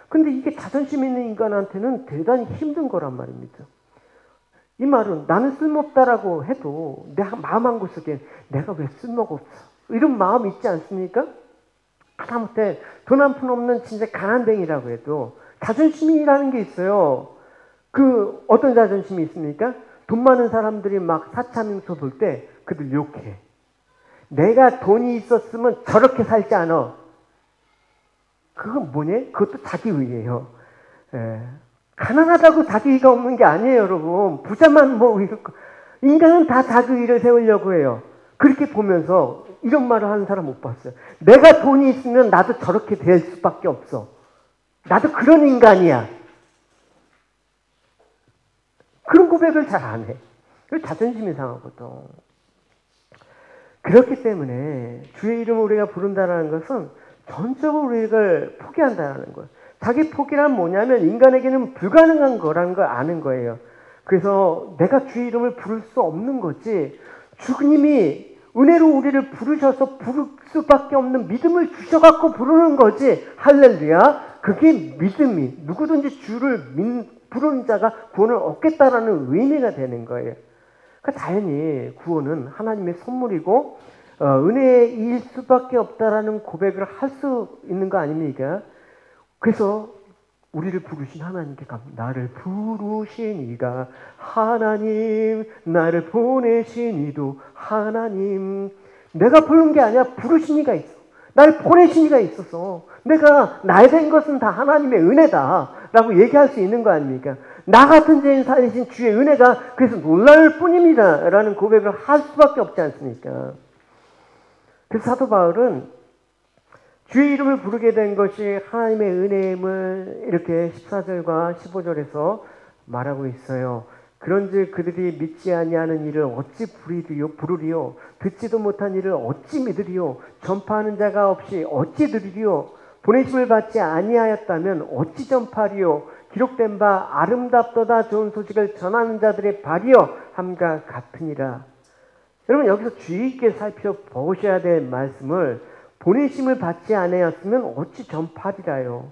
근데 이게 자존심 있는 인간한테는 대단히 힘든 거란 말입니다. 이 말은 나는 쓸모없다라고 해도 내 마음 한구석에 내가 왜 쓸모가 없어? 이런 마음 있지 않습니까? 하다못해 돈 한 푼 없는 진짜 가난뱅이라고 해도 자존심이라는 게 있어요. 그 어떤 자존심이 있습니까? 돈 많은 사람들이 막 사참임소 볼 때 그들 욕해. 내가 돈이 있었으면 저렇게 살지 않아. 그건 뭐냐? 그것도 자기의예요. 가난하다고 자기의가 없는 게 아니에요, 여러분. 부자만 뭐 인간은 다 자기의를 세우려고 해요. 그렇게 보면서 이런 말을 하는 사람 못 봤어요. 내가 돈이 있으면 나도 저렇게 될 수밖에 없어. 나도 그런 인간이야. 그런 고백을 잘 안 해. 그 자존심이 상하거든. 그렇기 때문에 주의 이름을 우리가 부른다는 것은 전적으로 우리를 포기한다는 거예요. 자기 포기란 뭐냐면 인간에게는 불가능한 거라는 걸 아는 거예요. 그래서 내가 주의 이름을 부를 수 없는 거지. 주님이 은혜로 우리를 부르셔서 부를 수밖에 없는 믿음을 주셔갖고 부르는 거지. 할렐루야. 그게 믿음이 누구든지 주를 부르는 자가 구원을 얻겠다라는 의미가 되는 거예요. 그러니까 당연히 구원은 하나님의 선물이고 은혜일 수밖에 없다라는 고백을 할 수 있는 거 아닙니까? 그래서 우리를 부르신 하나님께 나를 부르신 이가 하나님, 나를 보내신 이도 하나님. 내가 부른 게 아니라 부르신 이가 있어. 나를 보내신 이가 있어서 내가 나에 된 것은 다 하나님의 은혜다라고 얘기할 수 있는 거 아닙니까? 나 같은 죄인 살리신 주의 은혜가 그래서 놀라울 뿐입니다 라는 고백을 할 수밖에 없지 않습니까? 그래서 사도 바울은 주의 이름을 부르게 된 것이 하나님의 은혜임을 이렇게 14절과 15절에서 말하고 있어요. 그런즉 그들이 믿지 아니하는 일을 어찌 부르리요? 듣지도 못한 일을 어찌 믿으리요? 전파하는 자가 없이 어찌 들으리요? 보내심을 받지 아니하였다면 어찌 전파하리요? 기록된 바 아름답도다 좋은 소식을 전하는 자들의 발이여 함과 같으니라. 여러분, 여기서 주의 있게 살펴보셔야 될 말씀을 보내심을 받지 아니하였으면 어찌 전파하리라요.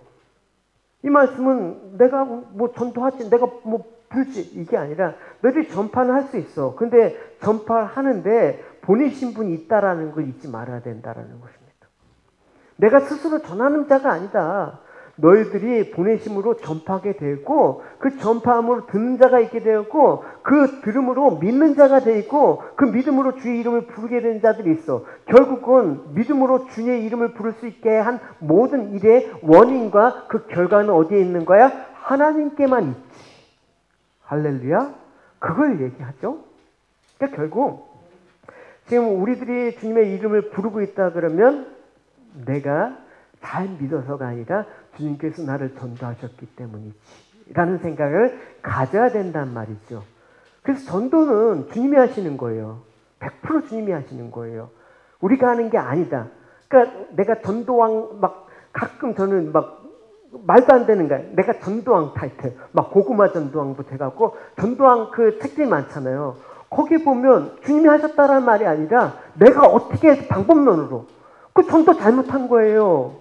이 말씀은 내가 뭐 전도하지, 내가 뭐 불지, 이게 아니라 너희들이 전파는 할 수 있어. 근데 전파하는데 보내신 분이 있다라는 걸 잊지 말아야 된다라는 것입니다. 내가 스스로 전하는 자가 아니다. 너희들이 보내심으로 전파하게 되고, 그 전파함으로 듣는 자가 있게 되었고, 그 들음으로 믿는 자가 되어 있고, 그 믿음으로 주의 이름을 부르게 된 자들이 있어. 결국은 믿음으로 주의 이름을 부를 수 있게 한 모든 일의 원인과 그 결과는 어디에 있는 거야? 하나님께만 있지. 할렐루야. 그걸 얘기하죠. 그러니까 결국 지금 우리들이 주님의 이름을 부르고 있다 그러면 내가 잘 믿어서가 아니라 주님께서 나를 전도하셨기 때문이지 라는 생각을 가져야 된단 말이죠. 그래서 전도는 주님이 하시는 거예요. 100% 주님이 하시는 거예요. 우리가 하는 게 아니다. 그러니까 내가 전도왕 막 가끔 저는 막 말도 안 되는 거야. 내가 전도왕 타이틀 막 고구마 전도왕도 돼갖고 전도왕 그 책들이 많잖아요. 거기 보면 주님이 하셨다라는 말이 아니라 내가 어떻게 해서 방법론으로 그 전도 잘못한 거예요.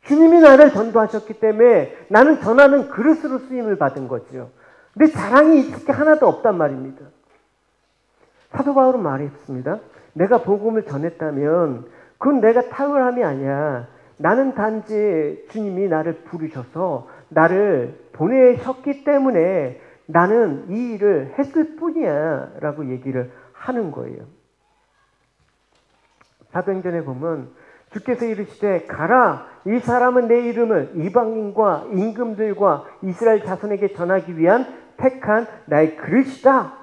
주님이 나를 전도하셨기 때문에 나는 전하는 그릇으로 쓰임을 받은 거죠. 내 자랑이 있을 게 하나도 없단 말입니다. 사도 바울은 말했습니다. 내가 복음을 전했다면 그건 내가 탁월함이 아니야. 나는 단지 주님이 나를 부르셔서 나를 보내셨기 때문에 나는 이 일을 했을 뿐이야 라고 얘기를 하는 거예요. 사도행전에 보면 주께서 이르시되 가라 이 사람은 내 이름을 이방인과 임금들과 이스라엘 자손에게 전하기 위한 택한 나의 그릇이다.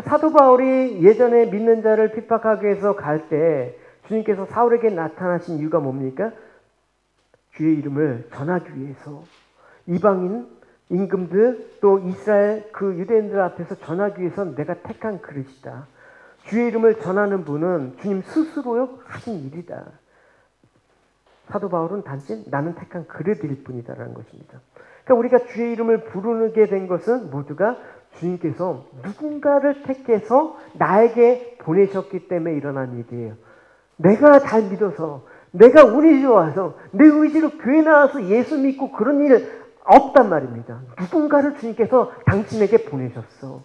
사도 바울이 예전에 믿는 자를 핍박하기 위해서 갈 때 주님께서 사울에게 나타나신 이유가 뭡니까? 주의 이름을 전하기 위해서 이방인, 임금들 또 이스라엘 그 유대인들 앞에서 전하기 위해서 내가 택한 그릇이다. 주의 이름을 전하는 분은 주님 스스로 하신 일이다. 사도 바울은 단지 나는 택한 그릇일 뿐이다라는 것입니다. 그러니까 우리가 주의 이름을 부르게 된 것은 모두가 주님께서 누군가를 택해서 나에게 보내셨기 때문에 일어난 일이에요. 내가 잘 믿어서 내가 우리 집에 와서 내 의지로 교회 나와서 예수 믿고 그런 일 없단 말입니다. 누군가를 주님께서 당신에게 보내셨어.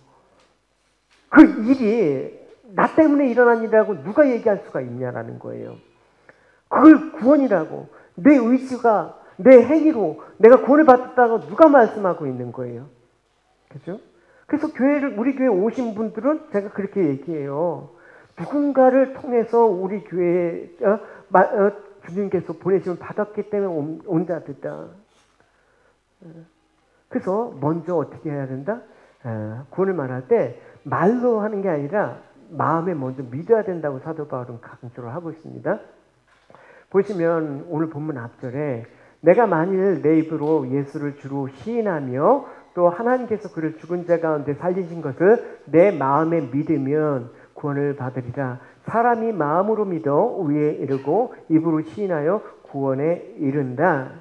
그 일이 나 때문에 일어난 일이라고 누가 얘기할 수가 있냐라는 거예요. 그걸 구원이라고 내 의지가 내 행위로 내가 구원을 받았다고 누가 말씀하고 있는 거예요. 그죠? 그래서 우리 교회 오신 분들은 제가 그렇게 얘기해요. 누군가를 통해서 우리 교회에 주님께서 보내심을 받았기 때문에 온 자들이다. 그래서 먼저 어떻게 해야 된다? 구원을 말할 때 말로 하는 게 아니라 마음에 먼저 믿어야 된다고 사도 바울은 강조를 하고 있습니다. 보시면 오늘 본문 앞절에 내가 만일 내 입으로 예수를 주로 시인하며 또 하나님께서 그를 죽은 자 가운데 살리신 것을 내 마음에 믿으면 구원을 받으리라. 사람이 마음으로 믿어 의에 이르고 입으로 시인하여 구원에 이른다.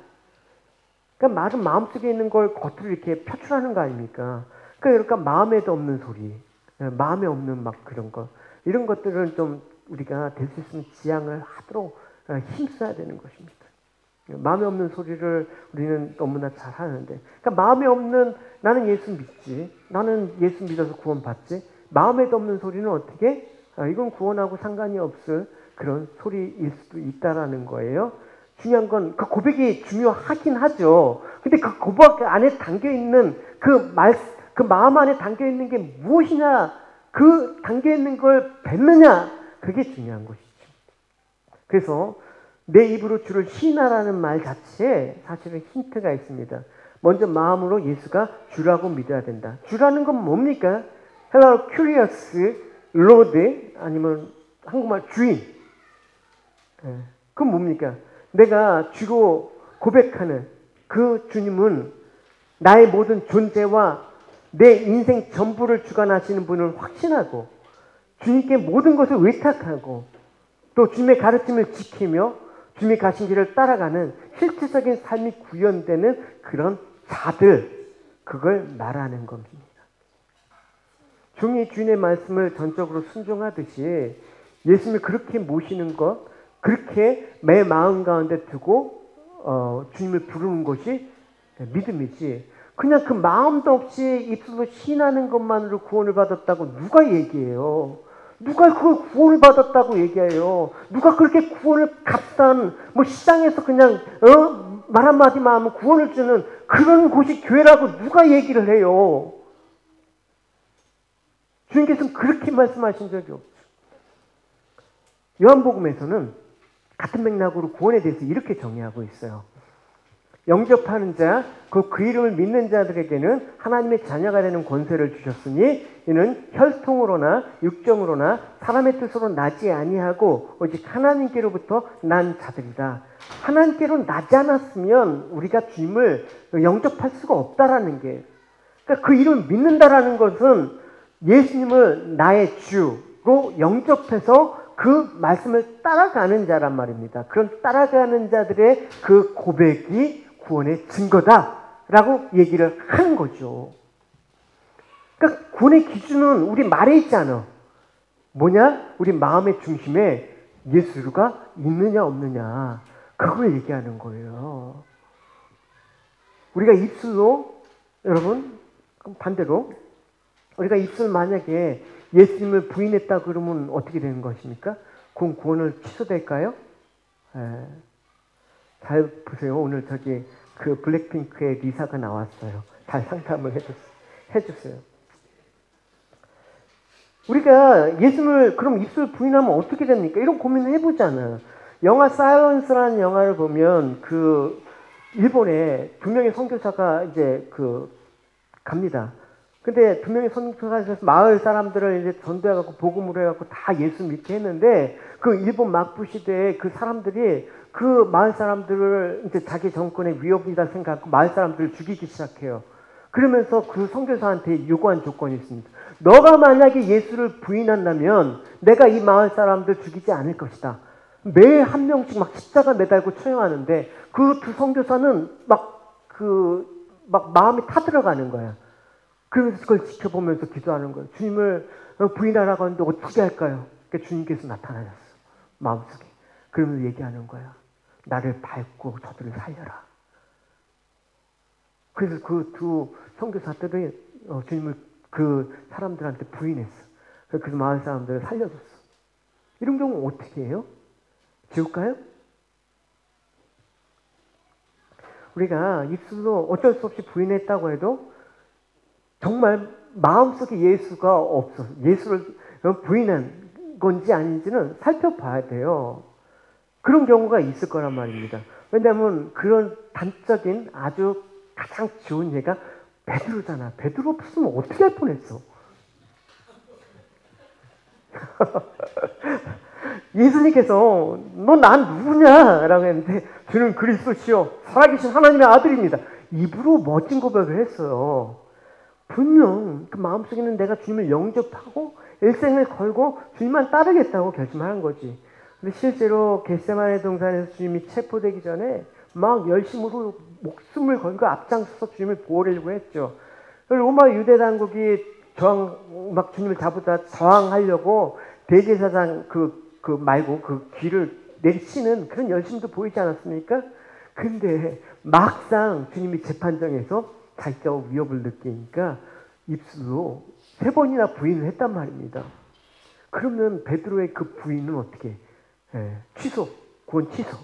그러니까 말은 마음속에 있는 걸 겉으로 이렇게 표출하는 거 아닙니까? 그러니까 마음에도 없는 소리, 마음에 없는 막 그런 거, 이런 것들은 좀 우리가 될 수 있으면 지양을 하도록 힘써야 되는 것입니다. 마음에 없는 소리를 우리는 너무나 잘 하는데, 그러니까 마음에 없는 나는 예수 믿지, 나는 예수 믿어서 구원 받지. 마음에도 없는 소리는 어떻게? 이건 구원하고 상관이 없을 그런 소리일 수도 있다라는 거예요. 중요한 건 그 고백이 중요하긴 하죠. 근데 그 고백 안에 담겨 있는 그 마음 안에 담겨 있는 게 무엇이냐, 그 담겨 있는 걸 뱉느냐, 그게 중요한 것이죠. 그래서 내 입으로 주를 시인하라는 말 자체에 사실은 힌트가 있습니다. 먼저 마음으로 예수가 주라고 믿어야 된다. 주라는 건 뭡니까? 헬라어 curious, Lord, 아니면 한국말 주인. 예. 그건 뭡니까? 내가 주로 고백하는 그 주님은 나의 모든 존재와 내 인생 전부를 주관하시는 분을 확신하고 주님께 모든 것을 의탁하고 또 주님의 가르침을 지키며 주님이 가신 길을 따라가는 실질적인 삶이 구현되는 그런 자들, 그걸 말하는 겁니다. 종이 주인의 말씀을 전적으로 순종하듯이 예수님을 그렇게 모시는 것, 그렇게 내 마음 가운데 두고 주님을 부르는 것이 믿음이지, 그냥 그 마음도 없이 입술로 시인하는 것만으로 구원을 받았다고 누가 얘기해요? 누가 그걸 구원을 받았다고 얘기해요? 누가 그렇게 구원을 값싼 뭐 시장에서 그냥 말 한마디만 하면 구원을 주는 그런 곳이 교회라고 누가 얘기를 해요? 주님께서는 그렇게 말씀하신 적이 없어요. 요한복음에서는 같은 맥락으로 구원에 대해서 이렇게 정의하고 있어요. 영접하는 자, 그 이름을 믿는 자들에게는 하나님의 자녀가 되는 권세를 주셨으니 이는 혈통으로나 육정으로나 사람의 뜻으로 나지 아니하고 오직 하나님께로부터 난 자들이다. 하나님께로 나지 않았으면 우리가 주님을 영접할 수가 없다라는 게, 그러니까 그 이름을 믿는다라는 것은 예수님을 나의 주로 영접해서 그 말씀을 따라가는 자란 말입니다. 그런 따라가는 자들의 그 고백이 구원의 증거다라고 얘기를 하는 거죠. 그러니까 구원의 기준은 우리 말에 있지 않아. 뭐냐? 우리 마음의 중심에 예수가 있느냐 없느냐, 그걸 얘기하는 거예요. 우리가 입술로, 여러분 반대로 우리가 입술 만약에 예수님을 부인했다 그러면 어떻게 되는 것입니까? 그럼 구원을 취소될까요? 잘 보세요. 오늘 저기 그 블랙핑크의 리사가 나왔어요. 잘 상담을 해줬어요. 우리가 예수님을 그럼 입술 부인하면 어떻게 됩니까? 이런 고민을 해보잖아요. 영화 사이런스라는 영화를 보면 그 일본에 두 명의 선교사가 이제 갑니다. 근데 두 명의 선교사가 마을 사람들을 이제 전도해갖고 복음으로 해갖고 다 예수 믿게 했는데, 그 일본 막부 시대에 그 사람들이 그 마을 사람들을 이제 자기 정권의 위협이다 생각하고 마을 사람들을 죽이기 시작해요. 그러면서 그 선교사한테 요구한 조건이 있습니다. 너가 만약에 예수를 부인한다면 내가 이 마을 사람들 죽이지 않을 것이다. 매일 한 명씩 막 십자가 매달고 처형하는데 그 두 선교사는 막 마음이 타들어가는 거야. 그래서 그걸 지켜보면서 기도하는 거예요. 주님을 부인하라고 하는데 어떻게 할까요? 그러니까 주님께서 나타나셨어, 마음속에. 그러면서 얘기하는 거야. 나를 밟고 저들을 살려라. 그래서 그 두 선교사들이 주님을 그 사람들한테 부인했어. 그래서 마을 사람들을 살려줬어. 이런 경우 어떻게 해요? 지울까요? 우리가 입술로 어쩔 수 없이 부인했다고 해도 정말 마음속에 예수가 없어, 예수를 부인한 건지 아닌지는 살펴봐야 돼요. 그런 경우가 있을 거란 말입니다. 왜냐하면 그런 단적인 아주 가장 좋은 예가 베드로잖아. 베드로 없으면 어떻게 할 뻔했어. 예수님께서 너 난 누구냐? 라고 했는데 주는 그리스도시요 살아계신 하나님의 아들입니다. 입으로 멋진 고백을 했어요. 분명 그 마음속에는 내가 주님을 영접하고 일생을 걸고 주님만 따르겠다고 결심한 거지. 근데 실제로 겟세마네 동산에서 주님이 체포되기 전에 막 열심으로 목숨을 걸고 앞장서서 주님을 보호하려고 했죠. 로마 유대 당국이 막 주님을 잡으다 저항하려고 대제사장 말고 그 귀를 내리치는 그런 열심도 보이지 않았습니까? 근데 막상 주님이 재판정에서 자기가 위협을 느끼니까 입술로 3번이나 부인을 했단 말입니다. 그러면 베드로의 그 부인은 어떻게? 취소, 구원 취소.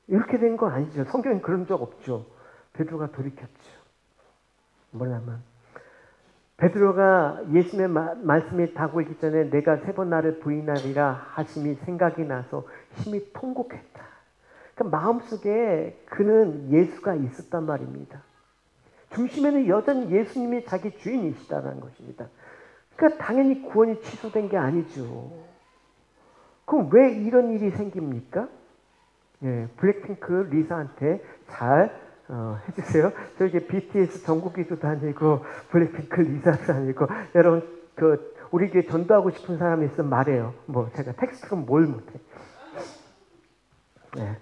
이렇게 된 건 아니죠. 성경엔 그런 적 없죠. 베드로가 돌이켰죠. 뭐냐면 베드로가 예수님의 말씀이 다가오기 전에 내가 3번 나를 부인하리라 하심이 생각이 나서 심히 통곡했다. 그러니까 마음속에 그는 예수가 있었단 말입니다. 중심에는 여전히 예수님이 자기 주인이시다는 것입니다. 그러니까 당연히 구원이 취소된 게 아니죠. 그럼 왜 이런 일이 생깁니까? 예, 블랙핑크 리사한테 잘 해주세요. 저 이게 BTS 정국이도 다니고 블랙핑크 리사도 다니고 여러분 우리 교회 전도하고 싶은 사람이 있으면 말해요. 뭐 제가 텍스트로 뭘 못해. 예.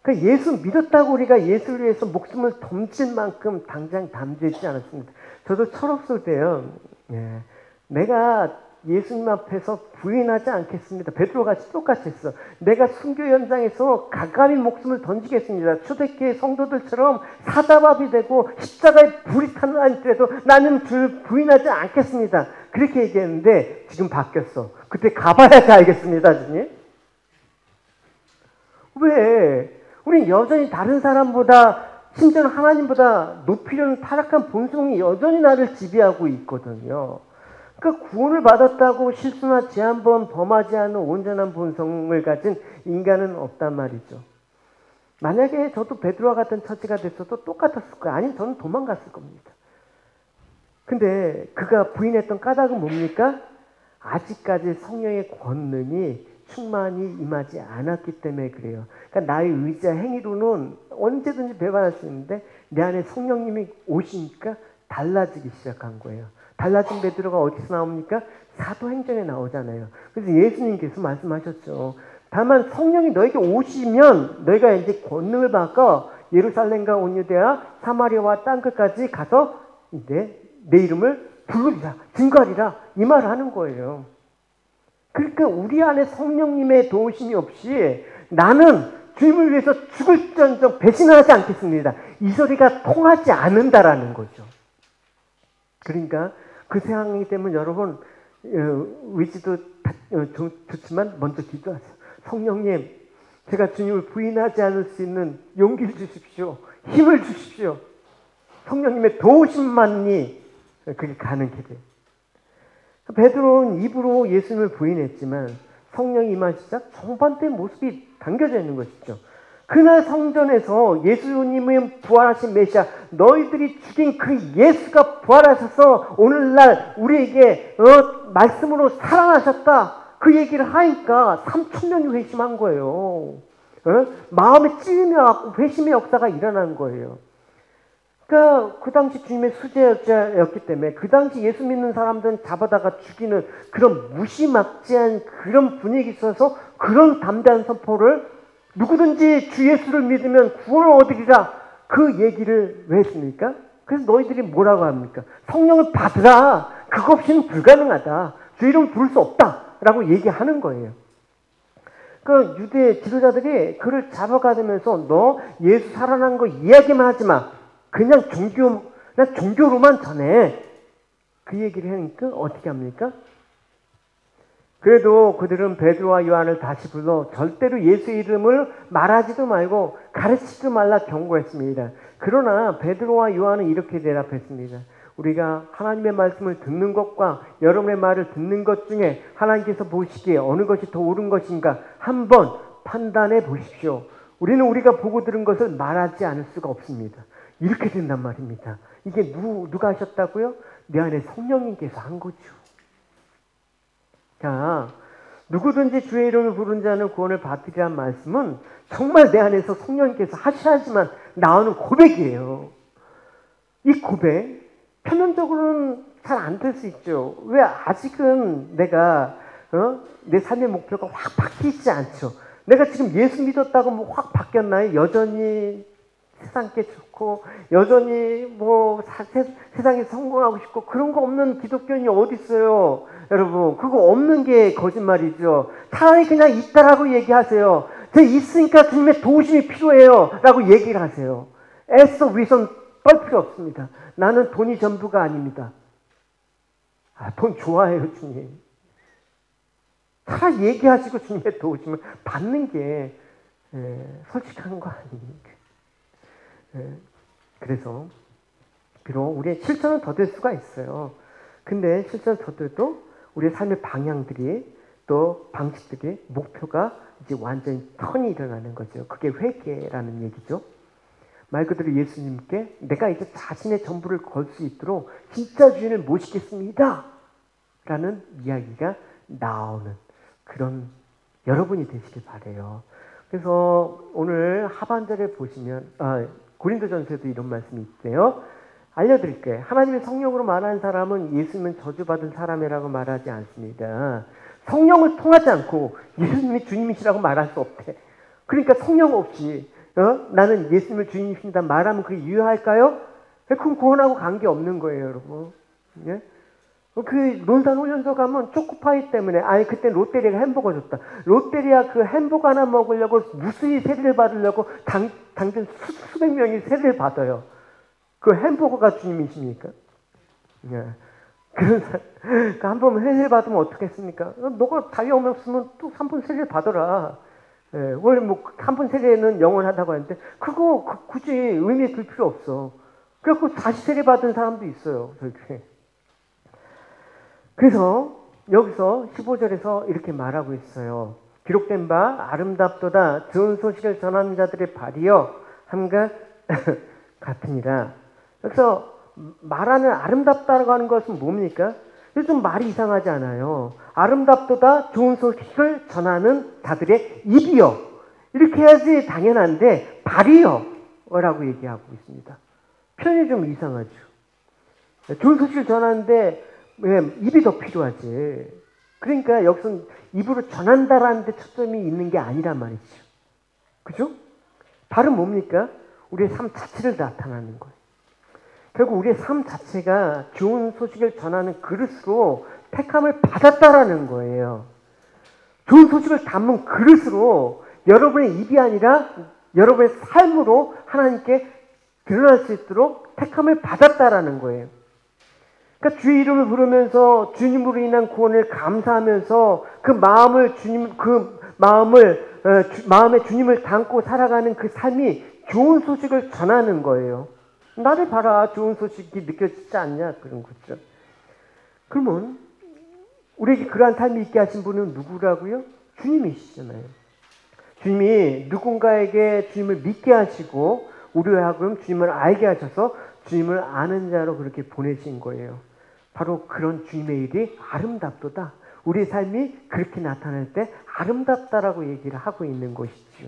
그 예수 믿었다고 우리가 예수를 위해서 목숨을 던질 만큼 당장 담겨 있지 않았습니다. 저도 철없을 때요. 예. 내가 예수님 앞에서 부인하지 않겠습니다. 베드로같이 똑같이 했어. 내가 순교 현장에서 가감히 목숨을 던지겠습니다. 초대교회 성도들처럼 사자밥이 되고 십자가에 불이 타는 아니더라도 나는 주를 부인하지 않겠습니다. 그렇게 얘기했는데 지금 바뀌었어. 그때 가봐야지 알겠습니다. 주님. 왜? 우린 여전히 다른 사람보다 심지어는 하나님보다 높이려는 타락한 본성이 여전히 나를 지배하고 있거든요. 그러니까 구원을 받았다고 실수나 제한번 범하지 않은 온전한 본성을 가진 인간은 없단 말이죠. 만약에 저도 베드로와 같은 처지가 됐어도 똑같았을 거예요. 아니면 저는 도망갔을 겁니다. 근데 그가 부인했던 까닭은 뭡니까? 아직까지 성령의 권능이 충만히 임하지 않았기 때문에 그래요. 그러니까 나의 의지와 행위로는 언제든지 배반할 수 있는데 내 안에 성령님이 오시니까 달라지기 시작한 거예요. 달라진 베드로가 어디서 나옵니까? 사도행전에 나오잖아요. 그래서 예수님께서 말씀하셨죠. 다만 성령이 너에게 오시면 너희가 이제 권능을 받고 예루살렘과 온 유대와 사마리아와 땅끝까지 가서 이제 내 이름을 부르리라, 증거하리라 이 말을 하는 거예요. 그러니까 우리 안에 성령님의 도우심이 없이 나는 주님을 위해서 죽을지언정 배신하지 않겠습니다. 이 소리가 통하지 않는다라는 거죠. 그러니까 그 상황이기 때문에 여러분 의지도 좋지만 먼저 기도하세요. 성령님, 제가 주님을 부인하지 않을 수 있는 용기를 주십시오. 힘을 주십시오. 성령님의 도우심만이 그게 가능하게 돼요. 베드로는 입으로 예수님을 부인했지만 성령이 임하시자 정반대의 모습이 담겨져 있는 것이죠. 그날 성전에서 예수님의 부활하신 메시아, 너희들이 죽인 그 예수가 부활하셔서 오늘날 우리에게 말씀으로 살아나셨다. 그 얘기를 하니까 3,000명이 회심한 거예요. 마음에 찔려 회심의 역사가 일어난 거예요. 그러니까 그 당시 주님의 수제였기 때문에 그 당시 예수 믿는 사람들은 잡아다가 죽이는 그런 무시막지한 그런 분위기 있어서 그런 담대한 선포를 누구든지 주 예수를 믿으면 구원을 얻으리라 그 얘기를 왜 했습니까? 그래서 너희들이 뭐라고 합니까? 성령을 받으라. 그거 없이는 불가능하다. 주 이름 부를 수 없다. 라고 얘기하는 거예요. 그 유대 지도자들이 그를 잡아가면서 너 예수 살아난 거 이야기만 하지 마. 그냥 종교로만 전해. 그 얘기를 하니까 어떻게 합니까? 그래도 그들은 베드로와 요한을 다시 불러 절대로 예수 이름을 말하지도 말고 가르치지도 말라 경고했습니다. 그러나 베드로와 요한은 이렇게 대답했습니다. 우리가 하나님의 말씀을 듣는 것과 여러분의 말을 듣는 것 중에 하나님께서 보시기에 어느 것이 더 옳은 것인가 한번 판단해 보십시오. 우리는 우리가 보고 들은 것을 말하지 않을 수가 없습니다. 이렇게 된단 말입니다. 이게 누가 하셨다고요? 내 안에 성령님께서 한 거죠. 자, 누구든지 주의 이름을 부른 자는 구원을 받으리란 말씀은 정말 내 안에서 성령님께서 하셔야지만 나오는 고백이에요. 이 고백, 표면적으로는 잘 안 될 수 있죠. 왜? 아직은 내가 내 삶의 목표가 확 바뀌지 않죠. 내가 지금 예수 믿었다고 뭐 확 바뀌었나요? 여전히 세상께 좋고 여전히 뭐 세상에 성공하고 싶고 그런 거 없는 기독교인이 어디 있어요? 여러분, 그거 없는 게 거짓말이죠. 차라리 그냥 있다라고 얘기하세요. 저 있으니까 주님의 도우심이 필요해요 라고 얘기를 하세요. 애써 위선 떨 필요 없습니다. 나는 돈이 전부가 아닙니다. 돈 좋아해요, 주님. 차라리 얘기하시고 주님의 도우심을 받는 게 솔직한 거 아닙니까? 그래서 비록 우리의 실천은 더딜 수가 있어요. 근데 실천 더뎌도 우리의 삶의 방향들이 또 방식들이 목표가 이제 완전히 턴이 일어나는 거죠. 그게 회개라는 얘기죠. 말 그대로 예수님께 내가 이제 자신의 전부를 걸 수 있도록 진짜 주인을 모시겠습니다 라는 이야기가 나오는 그런 여러분이 되시길 바래요. 그래서 오늘 하반절에 보시면 고린도전서에도 이런 말씀이 있대요. 알려드릴게요. 하나님의 성령으로 말하는 사람은 예수님은 저주받은 사람이라고 말하지 않습니다. 성령을 통하지 않고 예수님이 주님이시라고 말할 수 없대. 그러니까 성령 없이 나는 예수님을 주님이십니다 말하면 그게 유효할까요? 그건 구원하고 관계없는 거예요, 여러분. 예? 그 논산훈련소 가면 초코파이 때문에 그때 롯데리아가 햄버거 줬다. 롯데리아 그 햄버거 하나 먹으려고 무수히 세례를 받으려고 당근 수백 명이 세례를 받아요. 그 햄버거가 주님이십니까? 예. 한 번 세례를 받으면 어떻겠습니까? 너가 자유 없으면 또 3번 세례를 받아라. 예. 원래 한 번 세례는 영원하다고 하는데 그거 굳이 의미 둘 필요 없어. 그래서 다시 세례 받은 사람도 있어요. 저렇게. 그래서 여기서 15절에서 이렇게 말하고 있어요. 기록된 바 아름답도다 좋은 소식을 전하는 자들의 발이여 함과 같으니라. 그래서 말하는 아름답다라고 하는 것은 뭡니까? 좀 말이 이상하지 않아요. 아름답도다 좋은 소식을 전하는 자들의 입이여. 이렇게 해야지 당연한데 발이여 라고 얘기하고 있습니다. 표현이 좀 이상하죠. 좋은 소식을 전하는데 왜 입이 더 필요하지. 그러니까 여기서 입으로 전한다라는 데 초점이 있는 게 아니란 말이죠. 그죠? 발은 뭡니까? 우리의 삶 자체를 나타나는 거예요. 결국 우리의 삶 자체가 좋은 소식을 전하는 그릇으로 택함을 받았다라는 거예요. 좋은 소식을 담은 그릇으로 여러분의 입이 아니라 여러분의 삶으로 하나님께 드러날 수 있도록 택함을 받았다라는 거예요. 그러니까 주의 이름을 부르면서 주님으로 인한 구원을 감사하면서 그 마음에 주님을 담고 살아가는 그 삶이 좋은 소식을 전하는 거예요. 나를 봐라, 좋은 소식이 느껴지지 않냐, 그런 거죠. 그러면 우리에게 그러한 삶이 있게 하신 분은 누구라고요? 주님이시잖아요. 주님이 누군가에게 주님을 믿게 하시고 우리와 하여금 주님을 알게 하셔서 주님을 아는 자로 그렇게 보내신 거예요. 바로 그런 주님의 일이 아름답도다. 우리의 삶이 그렇게 나타날 때 아름답다라고 얘기를 하고 있는 것이죠.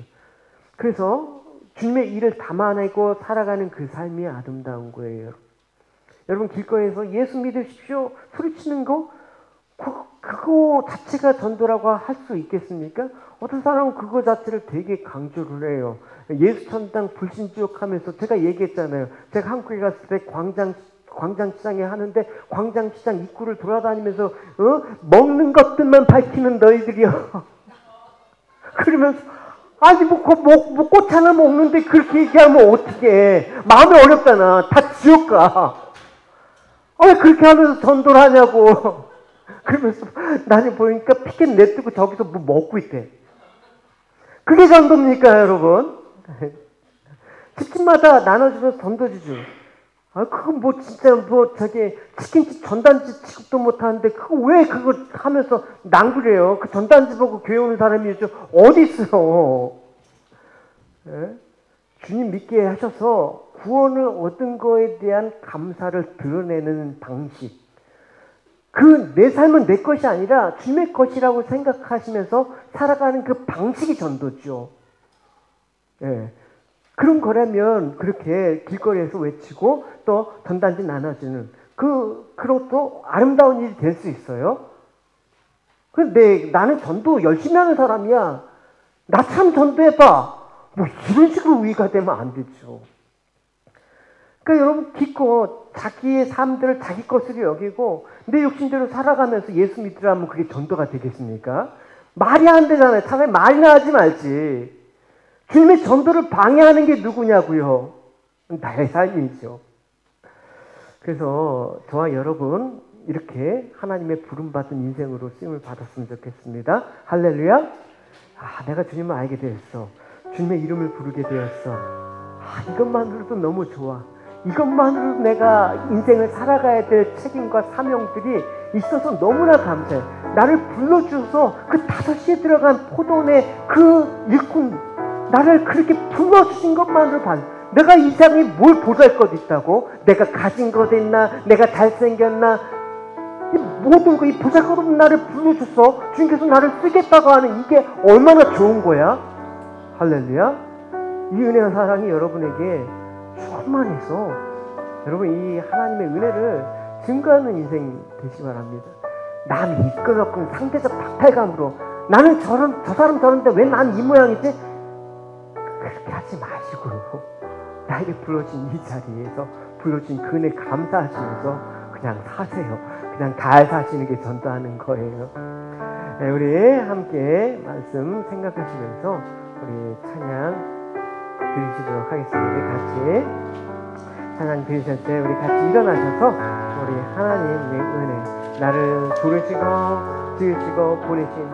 그래서 주님의 일을 담아내고 살아가는 그 삶이 아름다운 거예요. 여러분 길거리에서 예수 믿으십시오 소리치는 거 그거 자체가 전도라고 할 수 있겠습니까? 어떤 사람은 그거 자체를 되게 강조를 해요. 예수 천당 불신지옥 하면서 제가 얘기했잖아요. 제가 한국에 갔을 때 광장시장에 하는데 광장시장 입구를 돌아다니면서 먹는 것들만 밝히는 너희들이요. 그러면서 아니 꽃 하나 먹는데 그렇게 얘기하면 어떡해. 마음이 어렵잖아. 다 지옥 가. 왜 그렇게 하면서 전도를 하냐고. 그러면서 나중에 보니까 피켓 내뜨고 저기서 뭐 먹고 있대. 그게 전도입니까 여러분? 집집마다 나눠주면서 전도지죠. 그건 진짜 치킨집 전단지 취급도 못하는데 그거 왜 그거 하면서 낭비래요. 그 전단지 보고 교회 오는 사람이 요즘 어디 있어요? 네? 주님 믿게 하셔서 구원을 얻은 거에 대한 감사를 드러내는 방식. 내 삶은 내 것이 아니라 주님의 것이라고 생각하시면서 살아가는 그 방식이 전도죠. 네. 그런 거라면 그렇게 길거리에서 외치고 또 전단지 나눠주는 그것도 아름다운 일이 될 수 있어요. 근데 나는 전도 열심히 하는 사람이야. 나처럼 전도해봐. 이런 식으로 우위가 되면 안 되죠. 그러니까 여러분 기껏 자기의 삶들을 자기 것으로 여기고 내 욕심대로 살아가면서 예수 믿으라면 그게 전도가 되겠습니까? 말이 안 되잖아요. 차라리 말이나 하지 말지. 주님의 전도를 방해하는 게 누구냐고요? 나의 삶이죠. 그래서 저와 여러분 이렇게 하나님의 부름받은 인생으로 쓰임을 받았으면 좋겠습니다. 할렐루야. 내가 주님을 알게 되었어. 주님의 이름을 부르게 되었어. 이것만으로도 너무 좋아. 이것만으로도 내가 인생을 살아가야 될 책임과 사명들이 있어서 너무나 감사해. 나를 불러주셔서 그 5시에 들어간 포도원의 그 일꾼 나를 그렇게 불러주신 것만으로 내가 이 세상에 뭘 보잘것 있다고? 내가 가진 것 있나? 내가 잘생겼나? 이 모든 거, 이 보잘것없는 나를 불러줬어. 주님께서 나를 쓰겠다고 하는 이게 얼마나 좋은 거야. 할렐루야. 이 은혜와 사랑이 여러분에게 충만해서 여러분 이 하나님의 은혜를 증거하는 인생 되시기 바랍니다. 남이 이끌어갖고 상대적 박탈감으로 나는 저 사람 저런데 왜 난 이 모양이지? 그렇게 하지 마시고 나에게 불러준 이 자리에서 불러준 그 은혜 감사하시면서 그냥 사세요. 그냥 잘 사시는 게 전도하는 거예요. 네, 우리 함께 말씀 생각하시면서 우리 찬양 드리시도록 하겠습니다. 같이 찬양 드리실 때 우리 같이 일어나셔서 우리 하나님의 은혜, 나를 부르시고 드시고 보내신